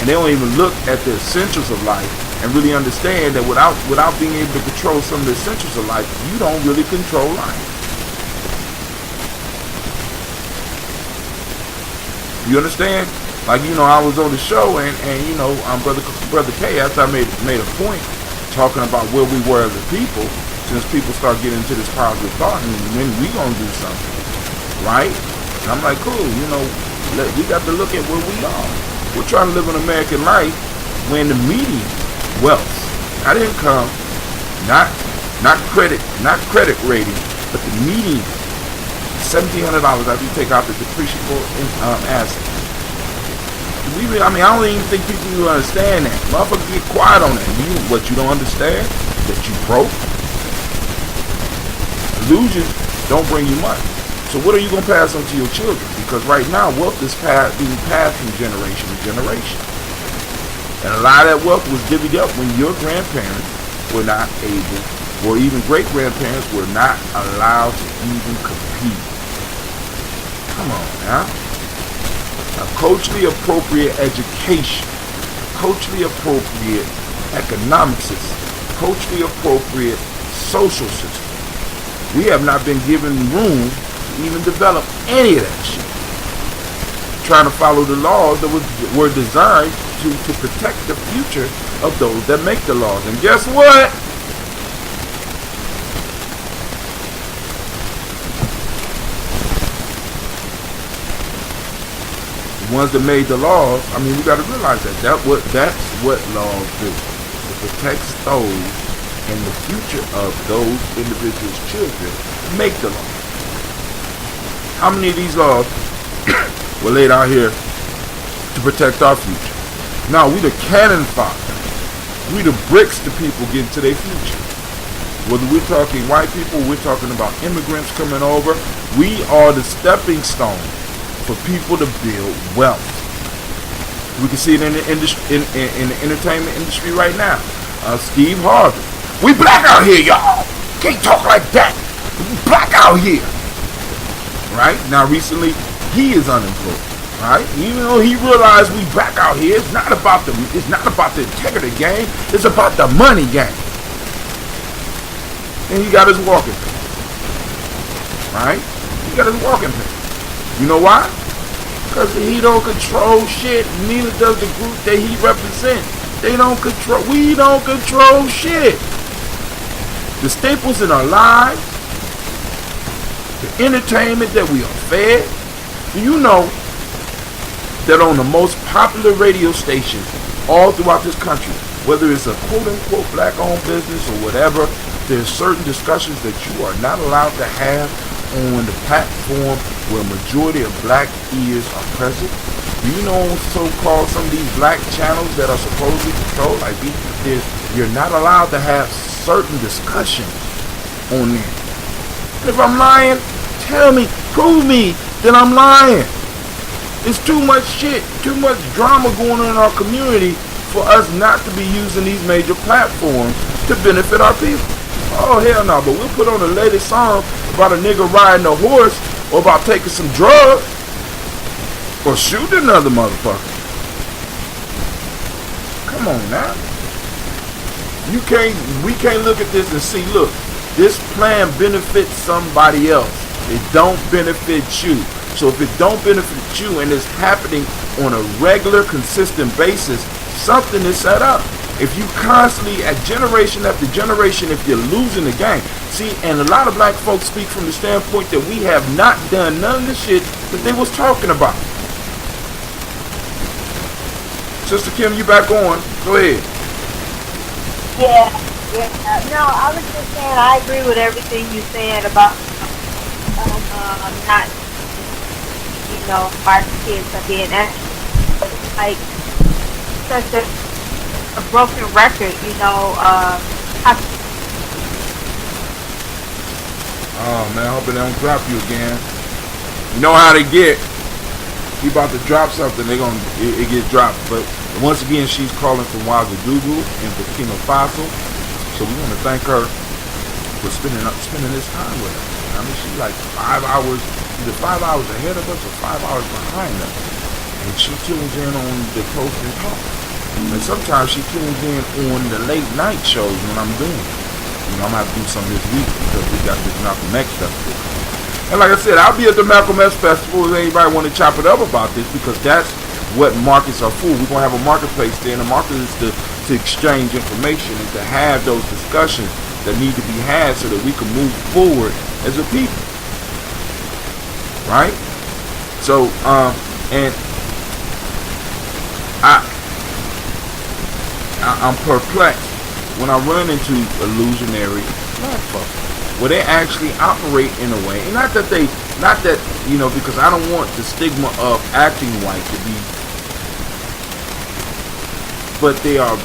And they don't even look at the essentials of life and really understand that without being able to control some of the essentials of life, you don't really control life. You understand? Like, I was on the show and Brother K, after I made a point talking about where we were as a people, since people start getting into this positive thought, and then we gonna do something, right? And I'm like, cool, we got to look at where we are. We're trying to live an American life when the median wealth, not income, not credit rating, but the median $1,700 after you take out the depreciable asset. I don't even think people even understand that. Motherfuckers get quiet on that. What you don't understand? That you broke. Illusions don't bring you money. So what are you going to pass on to your children? Because right now, wealth is being passed from generation to generation. And a lot of that wealth was divvied up when your grandparents were not able, or even great-grandparents were not allowed to even compete. Come on now. A culturally appropriate education, culturally appropriate economic system, culturally appropriate social system. We have not been given room to even develop any of that shit. Trying to follow the laws that were designed to protect the future of those that make the laws. And guess what? The ones that made the laws, we got to realize that's what laws do. It protects those and the future of those individuals' children make the law. How many of these laws were laid out here to protect our future? No, we the cannon fodder. We the bricks to people get into their future. Whether we're talking white people, we're talking about immigrants coming over, we are the stepping stone for people to build wealth. We can see it in the industry, in the entertainment industry right now. Steve Harvey. We black out here, y'all. Can't talk like that. We black out here. Right? Now recently, he is unemployed. Right? Even though he realized we black out here, it's not about the integrity game, it's about the money game. And he got his walking pace. Right? He got his walking pace. You know why? Because he don't control shit. Neither does the group that he represents. We don't control shit. The staples in our lives, the entertainment that we are fed. Do you know that on the most popular radio stations all throughout this country, whether it's a quote-unquote black-owned business or whatever, there's certain discussions that you are not allowed to have on the platform where majority of black ears are present? Do you know so-called some of these black channels that are supposedly controlled? Like you're not allowed to have certain discussions on there. And if I'm lying, tell me, prove me that I'm lying. It's too much shit, too much drama going on in our community for us not to be using these major platforms to benefit our people. Oh, hell no, but we'll put on the latest song about a nigga riding a horse or about taking some drugs or shooting another motherfucker. Come on now. We can't look at this and see, look, this plan benefits somebody else. It don't benefit you. So if it don't benefit you and it's happening on a regular, consistent basis, something is set up. If you constantly, at generation after generation, if you're losing the game. See, and a lot of black folks speak from the standpoint that we have not done none of the shit that they was talking about. Sister Kim, you back on. Go ahead. Yeah. No, I was just saying I agree with everything you said about not, our kids are being like such a broken record, Oh man, I hope they don't drop you again. You know how they get. He about to drop something, it get dropped. But once again, she's calling from Ouagadougou in Burkina Faso. So we want to thank her for spending this time with us. I mean, she's like 5 hours, either 5 hours ahead of us or 5 hours behind us. And she tunes in on the Coast and Talk. And sometimes she tunes in on the late night shows when I'm doing it. You know, I'm going to have to do some this week because we got this Malcolm X stuff to do. And like I said, I'll be at the Malcolm X Festival if anybody want to chop it up about this, because that's what markets are for. We're going to have a marketplace there, and the market is to exchange information and to have those discussions that need to be had so that we can move forward as a people. Right? So, and I'm perplexed when I run into illusionary black folks, where they actually operate in a way, and not that you know, because I don't want the stigma of acting white to be, but they are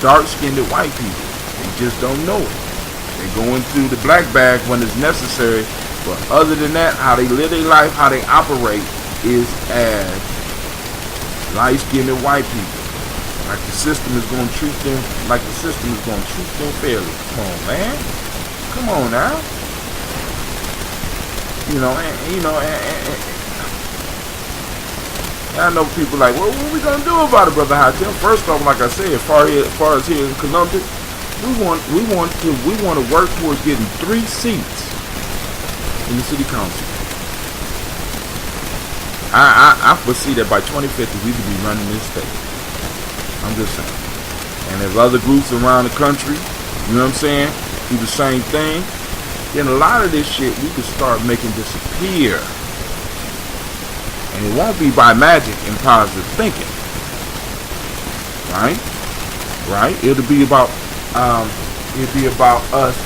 dark-skinned white people. They just don't know it. They're going through the black bag when it's necessary, but other than that, how they live their life, how they operate is as light-skinned white people. Like the system is going to treat them, fairly. Come on, man. Come on now. You know, and I know people like, well, what are we going to do about it, Brother Hatem? First off, like I said, as far as here in Columbus, we want to work towards getting 3 seats in the city council. I foresee that by 2050 we could be running this state. I'm just saying. And if other groups around the country, you know what I'm saying, do the same thing, then a lot of this shit we could start making disappear. And it won't be by magic and positive thinking. Right? Right? It'll be about us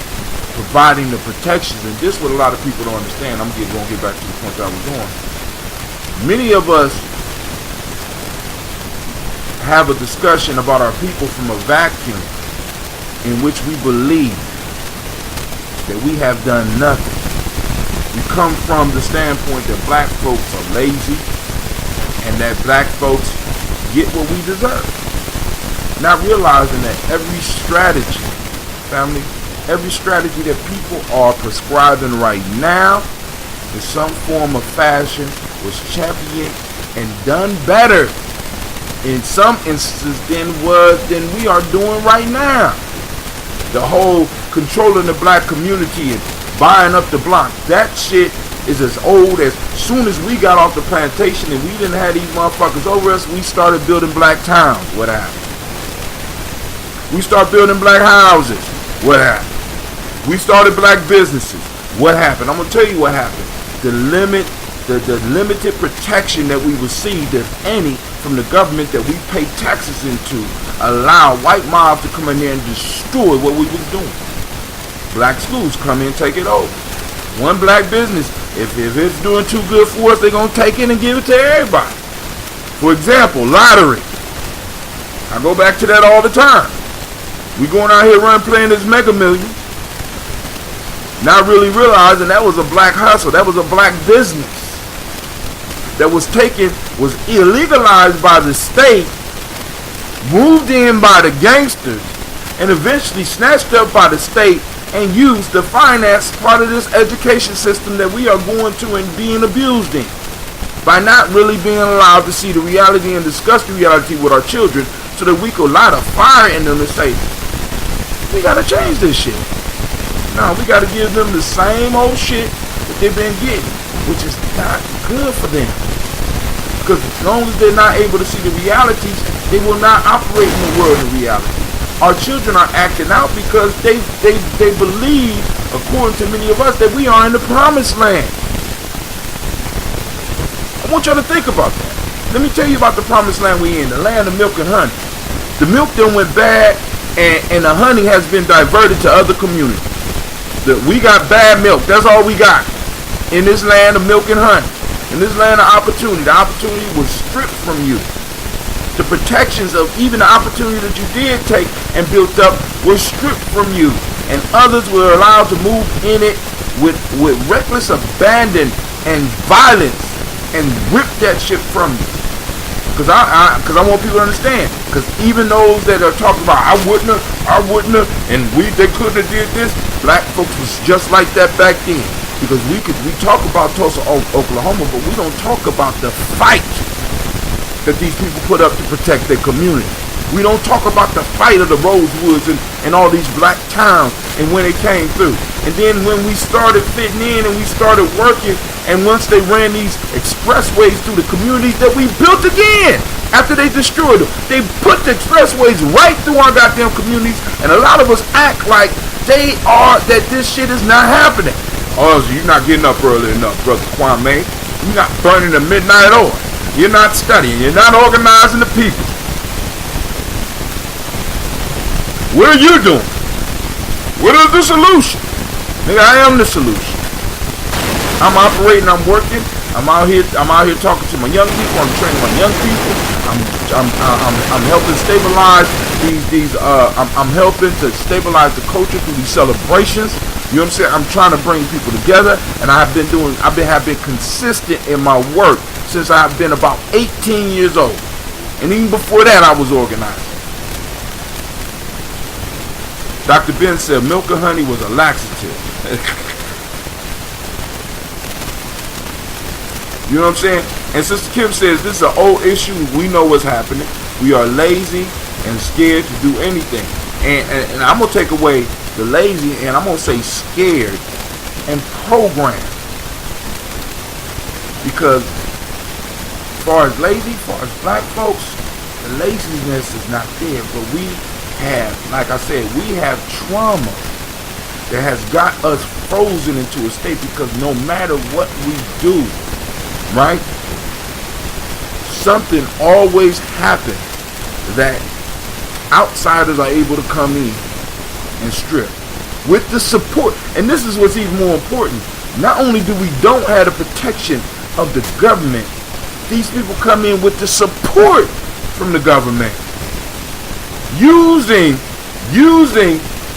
providing the protections. And this is what a lot of people don't understand. I'm going to get back to the point that I was on. Many of us have a discussion about our people from a vacuum in which we believe that we have done nothing. We come from the standpoint that black folks are lazy and that black folks get what we deserve. Not realizing that every strategy that people are prescribing right now in some form of fashion was championed and done better in some instances than we are doing right now. The whole controlling the black community and buying up the block, that shit is as old as soon as we got off the plantation and we didn't have these motherfuckers over us, we started building black towns. What happened? We started building black houses. What happened? We started black businesses. What happened? I'm going to tell you what happened. The limited protection that we received, if any, from the government that we pay taxes into, allow white mobs to come in there and destroy what we was doing. Black schools come in and take it over. One black business, if it's doing too good for us, they're going to take it and give it to everybody. For example, lottery. I go back to that all the time. We going out here playing this Mega Millions, not really realizing that was a black hustle. That was a black business that was illegalized by the state, moved in by the gangsters, and eventually snatched up by the state and used to finance part of this education system that we are going to and being abused in, by not really being allowed to see the reality and discuss the reality with our children so that we could light a fire in them and say, we got to change this shit. No, we got to give them the same old shit that they've been getting, which is not good for them. Because as long as they're not able to see the realities, they will not operate in the world of reality. Our children are acting out because they believe, according to many of us, that we are in the promised land. I want y'all to think about that. Let me tell you about the promised land we in, the land of milk and honey. The milk done went bad, and the honey has been diverted to other communities. We got bad milk. That's all we got in this land of milk and honey. In this land of opportunity. The opportunity was stripped from you. The protections of even the opportunity that you did take and built up were stripped from you, and others were allowed to move in it with reckless abandon and violence and rip that shit from you. Because I want people to understand. Because even those that are talking about I wouldn't have, and they couldn't have did this. Black folks was just like that back then. Because we talk about Tulsa, Oklahoma, but we don't talk about the fight that these people put up to protect their community. We don't talk about the fight of the Rosewoods and all these black towns and when they came through. And then when we started fitting in and we started working, and once they ran these expressways through the communities that we built again after they destroyed them, they put the expressways right through our goddamn communities, and a lot of us act like that this shit is not happening. Oh, so you're not getting up early enough, Brother Kwame. You're not burning the midnight oil. You're not studying. You're not organizing the people. What are you doing? What is the solution? Nigga, I am the solution. I'm operating, I'm working, I'm out here talking to my young people, I'm training my young people, I'm helping stabilize I'm helping to stabilize the culture through these celebrations. You know what I'm saying? I'm trying to bring people together, and have been consistent in my work since I've been about 18 years old. And even before that I was organized. Dr. Ben said milk and honey was a laxative. You know what I'm saying? And Sister Kim says this is an old issue. We know what's happening. We are lazy and scared to do anything. And I'm going to take away the lazy, and I'm going to say scared and programmed. Because as far as lazy, as far as black folks, the laziness is not there. But we have, like I said, we have trauma that has got us frozen into a state, because no matter what we do, right, something always happens that outsiders are able to come in and strip with the support. And this is what's even more important. Not only do we don't have the protection of the government, these people come in with the support from the government, using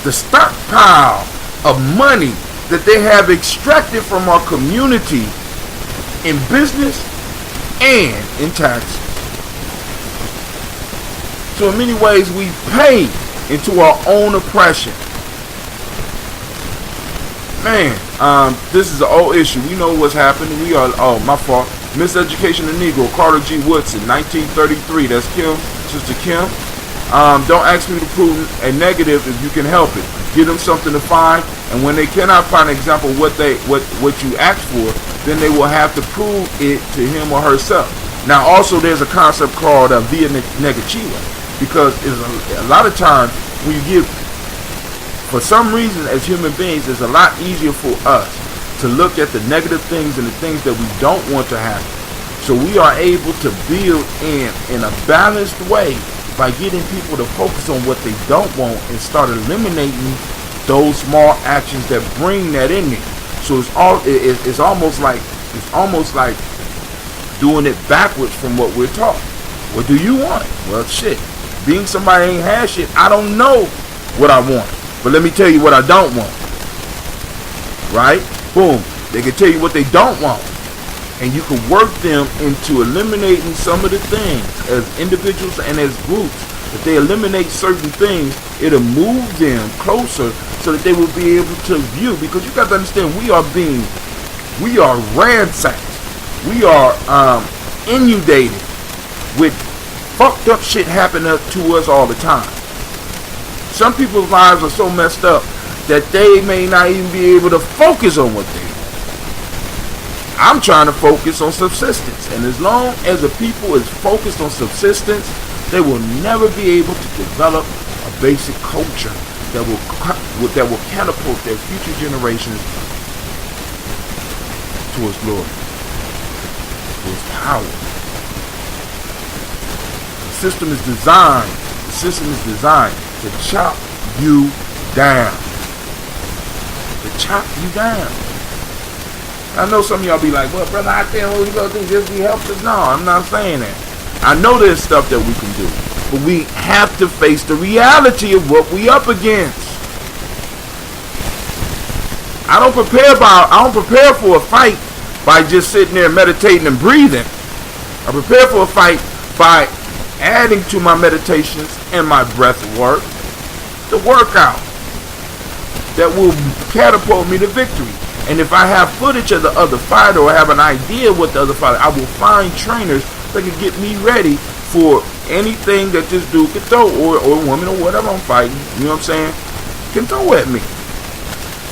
the stockpile of money that they have extracted from our community in business and in taxes. So in many ways we pay into our own oppression. Man, this is an old issue. We know what's happening. We are, my fault. Miseducation of Negro, Carter G. Woodson, 1933. That's Kim, Sister Kim. Don't ask me to prove a negative if you can help it. Give them something to find, and when they cannot find an example of what you asked for, then they will have to prove it to him or herself. Now, also, there's a concept called via negativa, because a lot of times when you give, for some reason, as human beings, it's a lot easier for us to look at the negative things and the things that we don't want to happen. So we are able to build in a balanced way by getting people to focus on what they don't want and start eliminating those small actions that bring that in there. So it's almost like doing it backwards from what we're taught. What do you want? Well, shit. Being somebody ain't had shit, I don't know what I want. But let me tell you what I don't want. Right? Boom. They can tell you what they don't want. And you can work them into eliminating some of the things as individuals and as groups. If they eliminate certain things, it'll move them closer so that they will be able to view. Because you got to understand, we are ransacked. We are inundated with fucked up shit happening to us all the time. Some people's lives are so messed up that they may not even be able to focus on what they do. I'm trying to focus on subsistence, and as long as the people is focused on subsistence, they will never be able to develop a basic culture that will catapult their future generations towards glory, towards power. The system is designed to chop you down. To chop you down. I know some of y'all be like, well, brother, I tell you what you gonna do, just be helpless. No, I'm not saying that. I know there's stuff that we can do, but we have to face the reality of what we up against. I don't prepare for a fight by just sitting there meditating and breathing. I prepare for a fight by adding to my meditations and my breath work the workout that will catapult me to victory. And if I have footage of the other fighter or have an idea what the other fighter, I will find trainers that can get me ready for anything that this dude can throw, or woman or whatever I'm fighting, you know what I'm saying, can throw at me.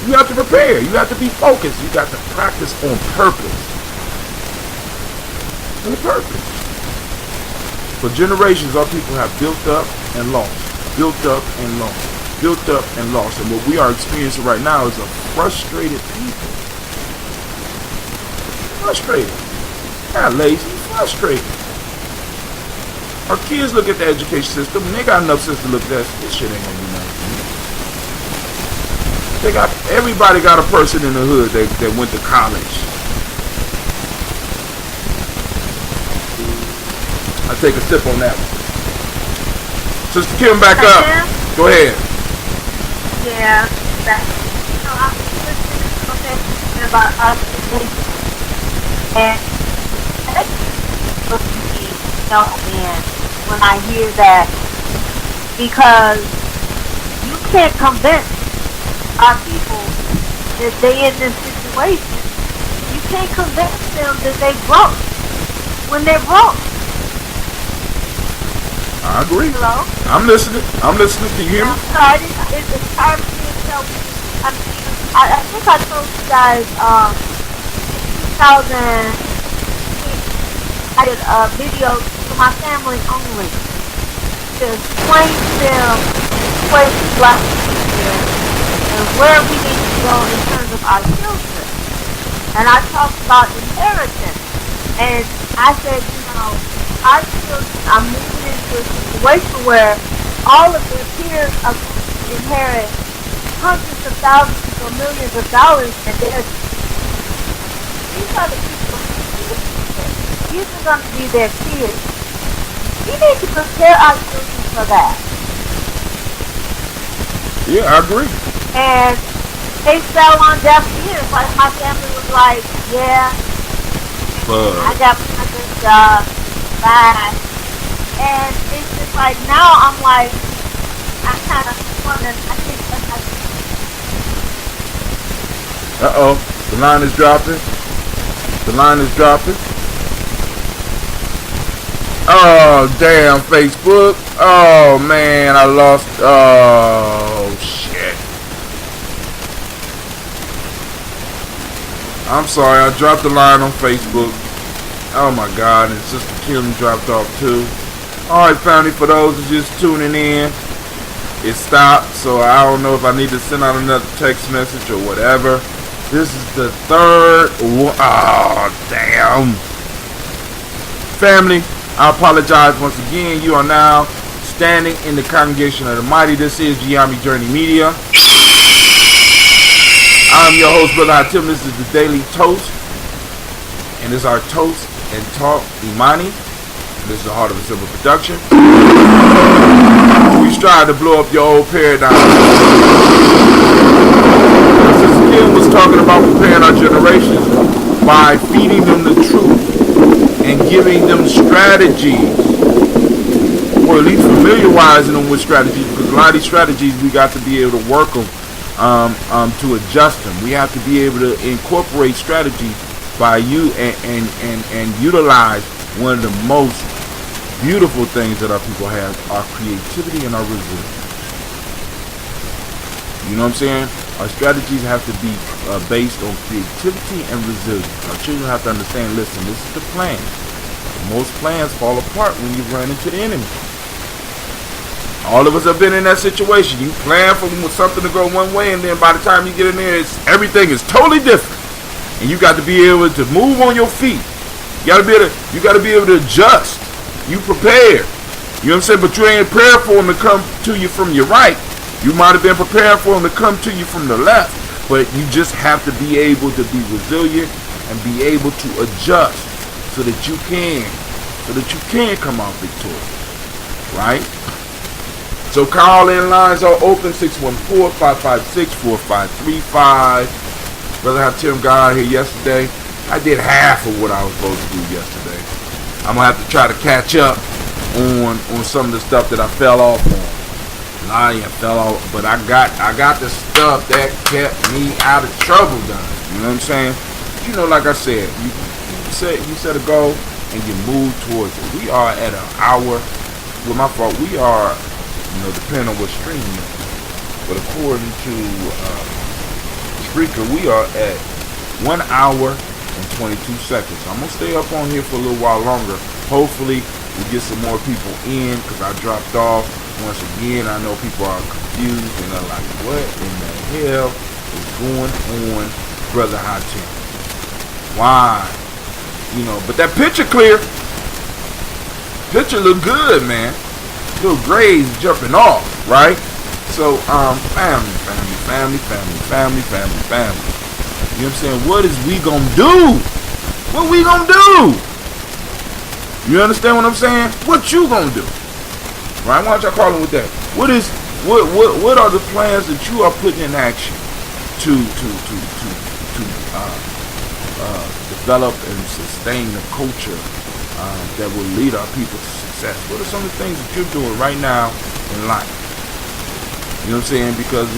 You have to prepare. You have to be focused. You got to practice on purpose. On purpose. For generations, our people have built up and lost. Built up and lost. Built up and lost. And what we are experiencing right now is a frustrated people. Frustrated. Not lazy. Frustrated. Our kids look at the education system and they got enough sense to look at this shit ain't gonna be nice. Everybody got a person in the hood that went to college. I take a sip on that one. Sister Kim, back up. Go ahead. Yeah, I was listening about us and and when I hear that, because you can't convince our people that they in this situation. You can't convince them that they broke when they're broke. I agree. Hello? I'm listening. Can you hear me? It's hard for me to tell. I think I told you guys 2000 I did a video for my family only to explain to them where black people and where we need to go in terms of our children. And I talked about inheritance. And I said, our children are moving into a situation where all of their peers are going to inherit hundreds of thousands or millions of dollars, and these are the people. These are going to be their kids. We need to prepare our children for that. Yeah, I agree. And they fell on deaf ears. Like my family was like, yeah, I got my good job. Bye. And it's just like, now I'm like, I kind of wonder, I think that's Uh-oh. The line is dropping. Oh, damn, Facebook. Oh, man, I lost. Oh, shit. I'm sorry, I dropped the line on Facebook. Oh, my God, and Sister Kim dropped off, too. All right, family, for those who just tuning in, it stopped, so I don't know if I need to send out another text message or whatever. This is the third one. Oh, damn. Family, I apologize once again. You are now standing in the congregation of the mighty. This is Gye-Nyame Journey Media. I'm your host, Brother Hatim. This is the Daily Toast. And this is our Toast and Talk Imani. This is the Heart of a Simple production. We strive to blow up your old paradigm. Sister Kim was talking about preparing our generations by feeding them the truth and giving them strategies, or at least familiarizing them with strategies, because a lot of these strategies we got to be able to work them to adjust them. We have to be able to incorporate strategies by you and utilize one of the most beautiful things that our people have, our creativity and our resilience. You know what I'm saying? Our strategies have to be based on creativity and resilience. Our children have to understand, listen, this is the plan. Most plans fall apart when you run into the enemy. All of us have been in that situation. You plan for something to go one way, and then by the time you get in there, everything is totally different. And you got to be able to move on your feet. You got to be able to adjust. You prepared. You know what I'm saying? But you ain't prepared for them to come to you from your right. You might have been prepared for them to come to you from the left. But you just have to be able to be resilient and be able to adjust so that you can so that you can come out victorious, right? So call-in lines are open, 614-556-4535. Brother Hatim got out here yesterday. I did half of what I was supposed to do yesterday. I'm going to have to try to catch up on some of the stuff that I fell off on. I fell off, but I got the stuff that kept me out of trouble done. You know what I'm saying? You know, like I said, you set a goal and you move towards it. We are at an hour. Well, my fault. We are, depending on what stream you're on. But according to Spreaker, we are at 1 hour and 22 seconds. So I'm going to stay up on here for a little while longer. Hopefully, we get some more people in because I dropped off. Once again, I know people are confused and they're like, what in the hell is going on, Brother Hatim? Why? But that picture clear. Picture look good, man. Little grays jumping off, right? So, family. You know what I'm saying? What is we gonna do? What we gonna do? You understand what I'm saying? What you gonna do? Right? Why don't y'all call him with that? What are the plans that you are putting in action to develop and sustain the culture that will lead our people to success? What are some of the things that you're doing right now in life? You know what I'm saying? Because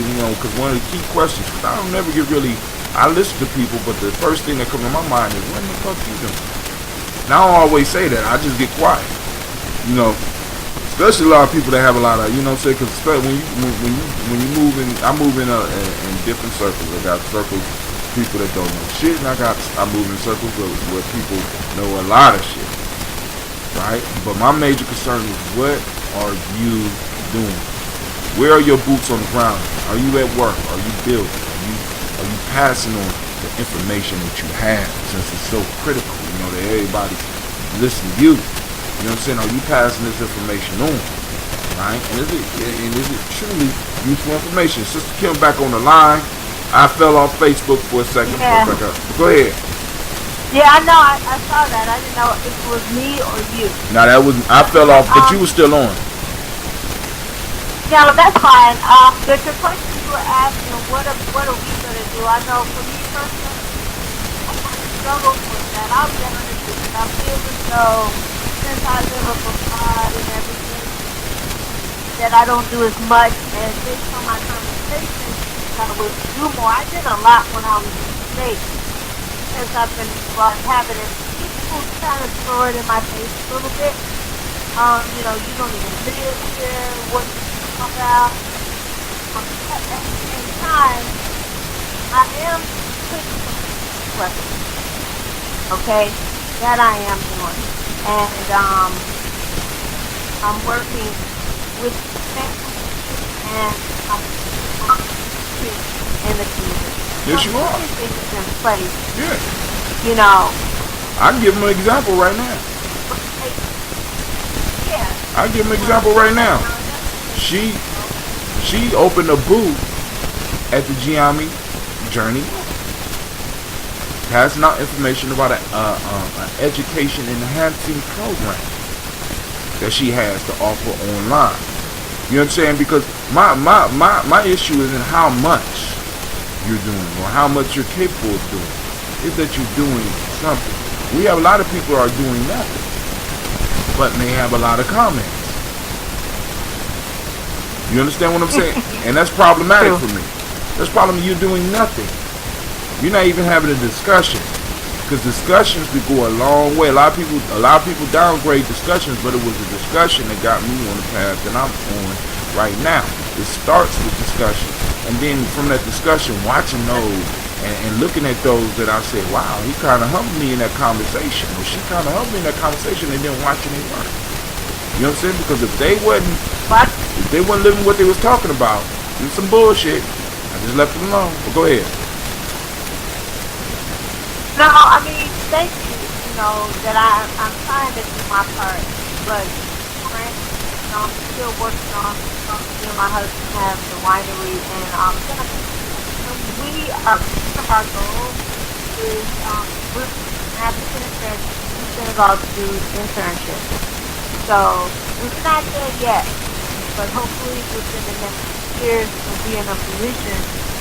one of the key questions, because I don't never get really, I listen to people, but the first thing that comes to my mind is, what the fuck you doing? And I don't always say that. I just get quiet. Especially a lot of people that have a lot of, because when you move in, I move in different circles. I got circles people that don't know shit, and I move in circles where people know a lot of shit, right? But my major concern is, what are you doing? Where are your boots on the ground? Are you at work? Are you building? Are you passing on the information that you have, since it's so critical, that everybody listen to you? You know what I'm saying? Are you passing this information on? Right? And is it truly useful information? Sister Kim back on the line. I fell off Facebook for a second. Yeah. Go ahead. Yeah, I know. I saw that. I didn't know if it was me or you. Now I fell off, but you were still on. Yeah, that's fine. The question you were asking, what are we gonna do? I know for me personally, I kind of struggle with that. I'll be honest with you. I feel as though, since I live up abroad and everything, that I don't do as much, and based on my conversations, I would do more. I did a lot when I was in the States, since I've been having it. People kind of throw it in my face a little bit. You don't even live here. What you talk about? At the same time, I am putting some pressure. Okay, that I am doing. And I'm working with family and I'm in the community. Yes, you are. Things in place. Yeah. I can give them an example right now. Yeah. I give them an example right now. She opened a booth at the Gye-Nyame Journey, passing out information about an education enhancing program that she has to offer online. You know what I'm saying? Because my issue isn't how much you're doing or how much you're capable of doing. It's that you're doing something. We have a lot of people who are doing nothing, but may have a lot of comments. You understand what I'm saying? And that's problematic for me. That's problem. You're doing nothing. You're not even having a discussion, because discussions could go a long way. A lot of people downgrade discussions, but it was a discussion that got me on the path that I'm on right now. It starts with discussion, and then from that discussion, watching those and looking at those that I said, wow, he kind of helped me in that conversation, or she kind of helped me in that conversation, and then watching it work. You know what I'm saying? Because if they wasn't living what they was talking about, it's some bullshit. I just left them alone. But go ahead. No, I mean, thank you, that I'm trying to do my part, but I'm still working on, my husband has the winery, and our goal is, we're African American send us all to do internships. So we're not there yet, but hopefully within the next years we'll be in a position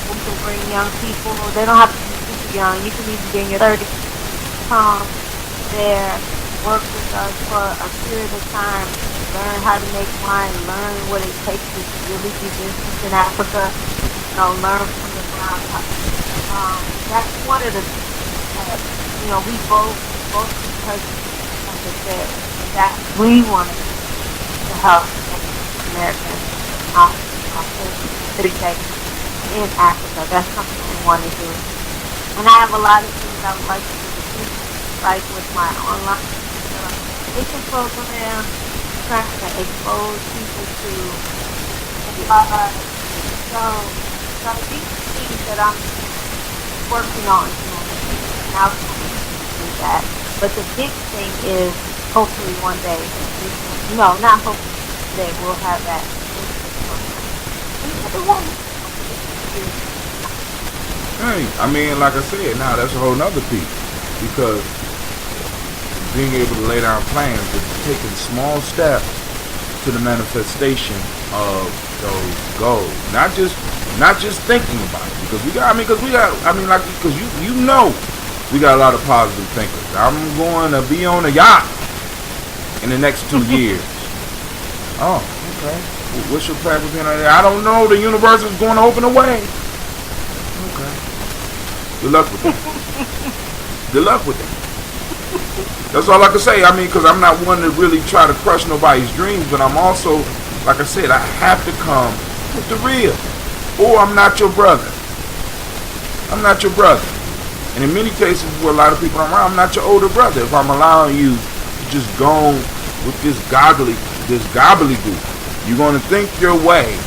where we can bring young people. They don't have to be super young. You can even be in your 30s. Come there, work with us for a period of time, learn how to make wine, learn what it takes to really do business in Africa. Learn from the ground up. That's one of the we both because, like I said, that we wanted to help Americans educate in Africa. That's something we want to do. And I have a lot of things I would like to do, like with my online education program, trying to expose people to so these things that I'm working on, and I'll do that. But the big thing is, hopefully one day, not hopefully today, we'll have that. Hey, I mean, like I said, now that's a whole nother piece, because being able to lay down plans is taking small steps to the manifestation of those goals. Not just thinking about it, because we got we got a lot of positive thinkers. I'm going to be on a yacht in the next 2 years. Oh, okay. What's your plan for being on a yacht? I don't know. The universe is going to open a way. Okay. Good luck with that. Good luck with that. That's all I can say. I mean, because I'm not one to really try to crush nobody's dreams, but I'm also, like I said, I have to come with the real. Or I'm not your brother. I'm not your brother. And in many cases, where a lot of people are around, I'm not your older brother. If I'm allowing you to just go with this gobbledygook, you're going to think your way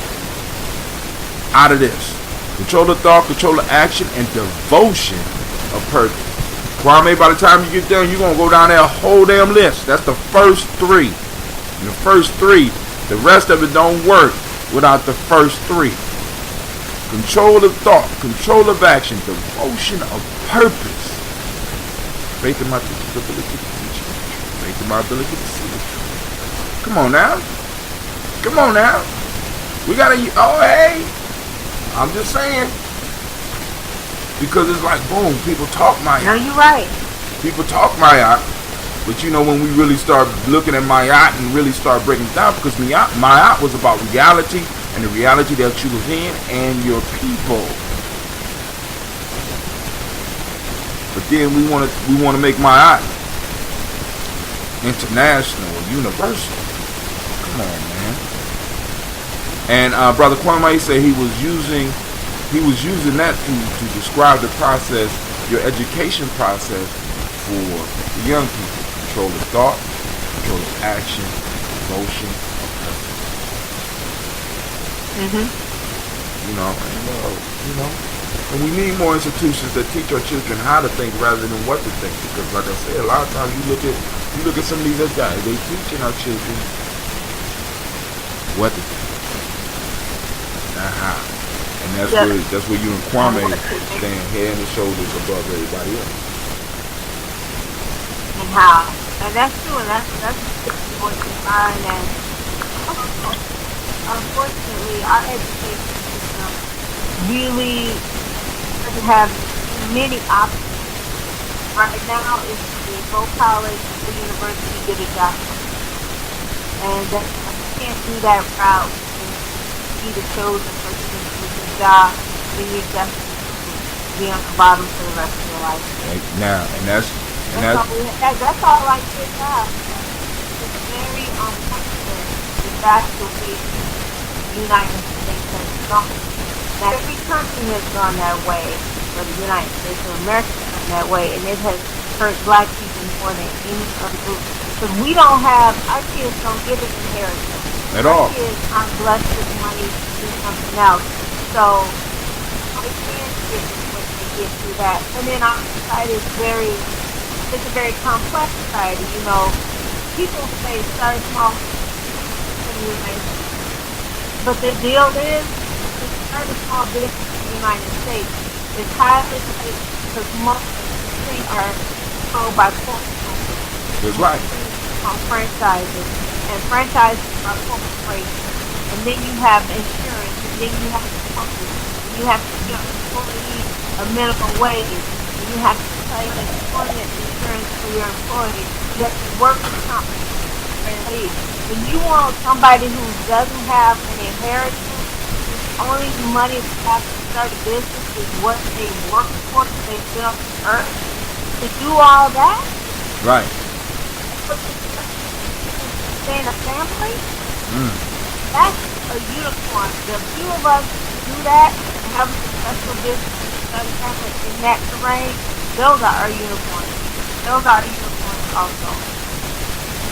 out of this. Control the thought, control the action, and devotion of purpose. Kwame, by the time you get there, you're going to go down there a whole damn list. That's the first three. And the first three, the rest of it don't work without the first three. Control of thought, control of action, devotion of purpose. Faith in my teacher's ability to teach you. Faith in my ability to see the truth. Come on now. Come on now. We gotta, hey. I'm just saying. Because it's like, boom, people talk my yacht. No, you're right. People talk my yacht. But when we really start looking at my yacht and really start breaking it down, because my yacht was about reality, and the reality that you live in and your people. But then we want to make my yacht international, universal. Come on, man. And Brother Kwame said he was using that to describe the process, your education process for the young people. Control of thought, control of action, devotion of purpose. And we need more institutions that teach our children how to think rather than what to think. Because, like I said, a lot of times you look at some of these other guys, they teaching our children what to think, not how. And that's where you and Kwame stand head and shoulders above everybody else. And how? And that's true, and that's what you find. And unfortunately, our education system really doesn't have many options. Right now, it's to go college, go to university, get a job. And you can't do that route and be the chosen person to get a job, then you're destined to be on the bottom for the rest of your life. That's all I did now. It's very unfortunate that that's the way the United States has gone. Now, every country has gone that way, but the United States of America has gone that way, and it has hurt black people more than any other group. Because we don't have, our kids don't get an inheritance. At all. Our kids aren't blessed with money to do something else. So, they can get what they get through that. And then our society is it's a very complex society, People say start small, but the deal is to start a small business in the United States is highly because most things are controlled by corporate companies. That's right. On franchises, and franchises are corporations, and then you have insurance, and then you have companies, and you have to give your employees a minimum wage, and you have to pay employment insurance for your employees. You have to work with companies. When you want somebody who doesn't have an inheritance, only money they have to start a business is what they work for, they built on earth, to do all that. Right. Stay in a family, that's a unicorn. The few of us who do that and have a successful business and family in that terrain, those are our unicorns. Those are the unicorns also.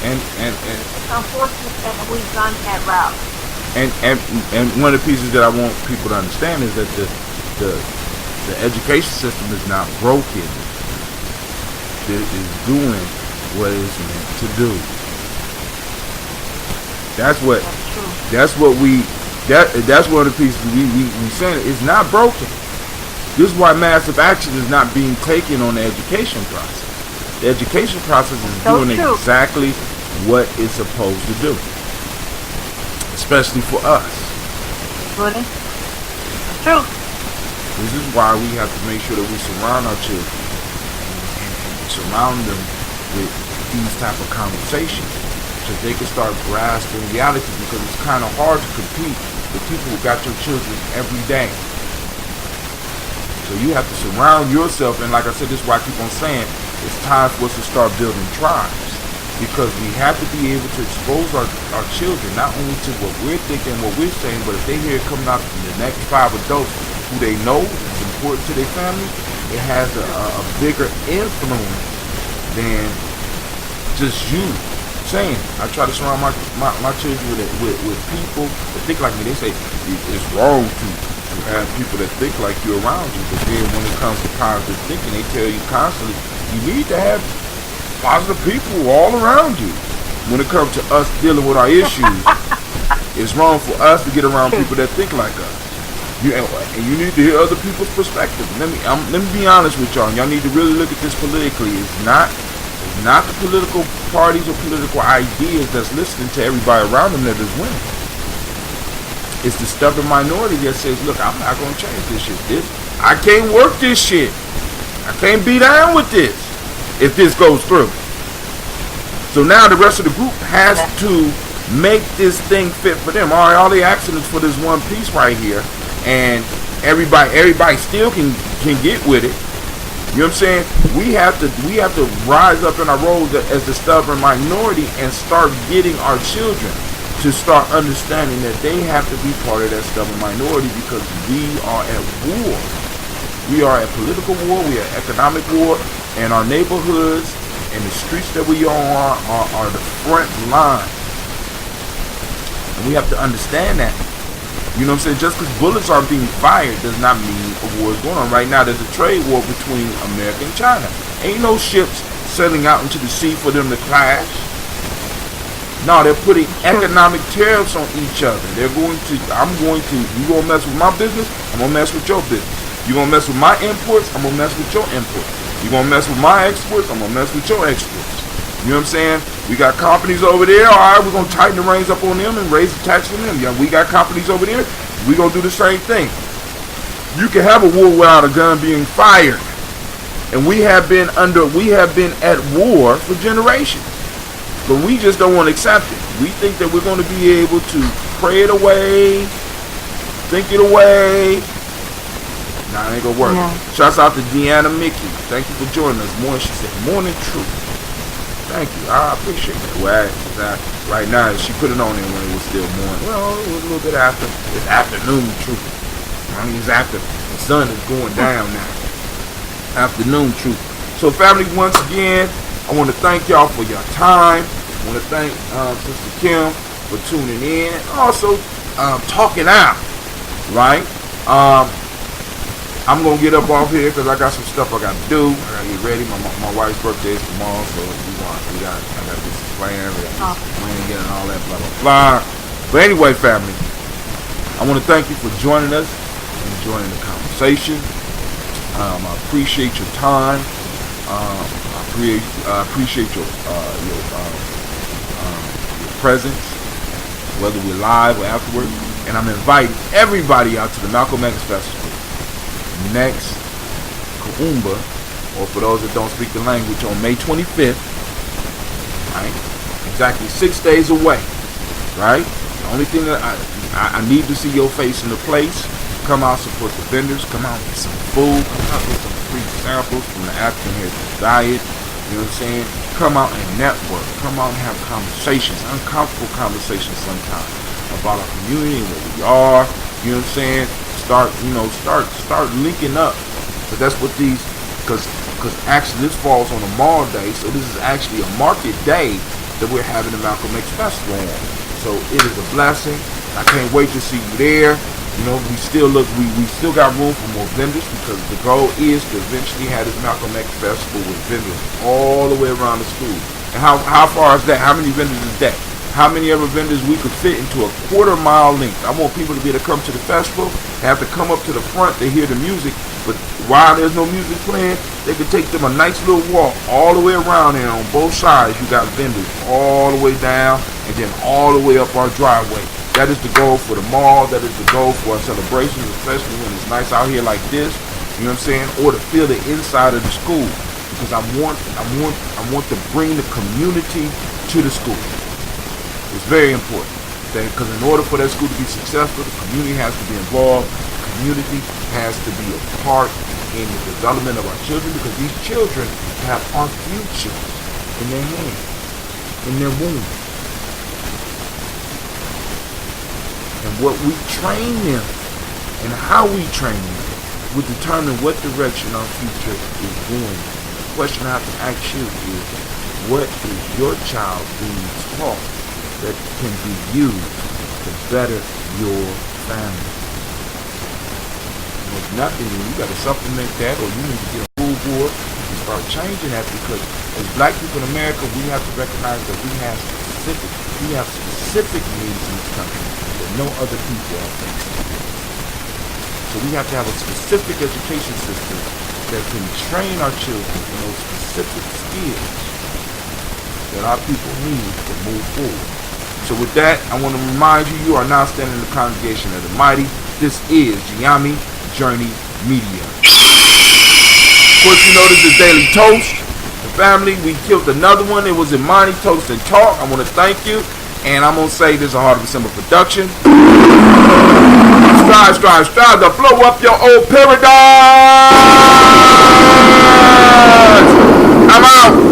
And it's unfortunate that we've gone that route. And one of the pieces that I want people to understand is that the education system is not broken. It is doing what it's meant to do. That's one of the pieces we saying. It's not broken. This is why massive action is not being taken on the education process. The education process is doing exactly what it's supposed to do, especially for us. Really? True. This is why we have to make sure that we surround our children and surround them with these type of conversations, so they can start grasping reality, because it's kind of hard to compete with people who got your children every day. So you have to surround yourself, and like I said, this is why I keep on saying it's time for us to start building tribes, because we have to be able to expose our children not only to what we're thinking, what we're saying, but if they hear it coming out from the next 5 adults who they know is important to their family, it has a bigger influence than just you saying. I try to surround my children with people that think like me. They say it's wrong to have people that think like you around you, but then when it comes to positive thinking, they tell you constantly you need to have positive people all around you. When it comes to us dealing with our issues, it's wrong for us to get around people that think like us. And you need to hear other people's perspective. Let me be honest with y'all. Y'all need to really look at this politically. It's not the political parties or political ideas that's listening to everybody around them that is winning. It's the stubborn minority that says, look, I'm not going to change this shit. I can't work this shit. I can't be down with this if this goes through. So now the rest of the group has to make this thing fit for them. All right, all they asking is for this one piece right here, and everybody still can get with it. You know what I'm saying? We have to rise up in our roles as the stubborn minority and start getting our children to start understanding that they have to be part of that stubborn minority, because we are at war. We are at political war. We are at economic war, and our neighborhoods and the streets that we are the front line. And we have to understand that. You know what I'm saying? Just because bullets are being fired does not mean a war is going on. Right now, there's a trade war between America and China. Ain't no ships sailing out into the sea for them to clash. No, they're putting economic tariffs on each other. You gonna mess with my business, I'm gonna mess with your business. You gonna mess with my imports, I'm gonna mess with your imports. You gonna mess with my exports, I'm gonna mess with your exports. You know what I'm saying? We got companies over there, all right, we're going to tighten the reins up on them and raise the tax on them. Yeah, we got companies over there, we're going to do the same thing. You can have a war without a gun being fired. And we have been at war for generations. But we just don't want to accept it. We think that we're going to be able to pray it away, think it away. Nah, it ain't going to work. Yeah. Shouts out to Deanna Mickey. Thank you for joining us. She said, morning truth. Thank you. I appreciate it. Well, right now, she put it on there when it was still morning. Well, it was a little bit after. It's afternoon, truth. I mean, it's after. The sun is going down now. Afternoon, truth. So, family, once again, I want to thank y'all for your time. I want to thank Sister Kim for tuning in. Also, talking out, right? I'm going to get up off here because I got some stuff I got to do. I got to get ready. My wife's birthday is tomorrow, so I got to get some plans. I got to get some plans and all that, blah, blah, blah. But anyway, family, I want to thank you for joining us and joining the conversation. I appreciate your time. I appreciate your presence, whether we're live or afterward. And I'm inviting everybody out to the Malcolm X Festival next Kuumba, or for those that don't speak the language, on May 25th. Right, exactly 6 days away. Right. The only thing that I need to see your face in the place. Come out, support the vendors. Come out, get some food. Come out, get some free samples from the African Heritage Diet. You know what I'm saying? Come out and network. Come out and have conversations, uncomfortable conversations sometimes, about our community and what we are. You know what I'm saying? Start linking up. So that's what these, because actually this falls on a mall day, so this is actually a market day that we're having the Malcolm X Festival on. So it is a blessing. I can't wait to see you there. You know, we still got room for more vendors, because the goal is to eventually have this Malcolm X Festival with vendors all the way around the school. And how far is that? How many vendors is that? How many other vendors we could fit into a quarter-mile length? I want people to be able to come to the festival, have to come up to the front to hear the music, but while there's no music playing, they could take them a nice little walk all the way around, and on both sides you got vendors all the way down and then all the way up our driveway. That is the goal for the mall. That is the goal for our celebrations, especially when it's nice out here like this. You know what I'm saying? Or to feel the inside of the school, because I want to bring the community to the school. It's very important, because in order for that school to be successful, the community has to be involved. The community has to be a part in the development of our children, because these children have our future in their hands, in their womb. And what we train them and how we train them will determine what direction our future is going. The question I have to ask you is, what is your child being taught that can be used to better your family? And if nothing, you got to supplement that, or you need to get a full board and start changing that, because as black people in America, we have to recognize that we have specific needs in this country that no other people are facing. So we have to have a specific education system that can train our children in those specific skills that our people need to move forward. So with that, I want to remind you, you are now standing in the congregation of the mighty. This is Gye-Nyame Journey Media. Of course, you know this is Daily Toast. The family, we killed another one. It was Imani Toast and Talk. I want to thank you. And I'm going to say this is a Heart of December production. Strive to blow up your old paradise. I'm out.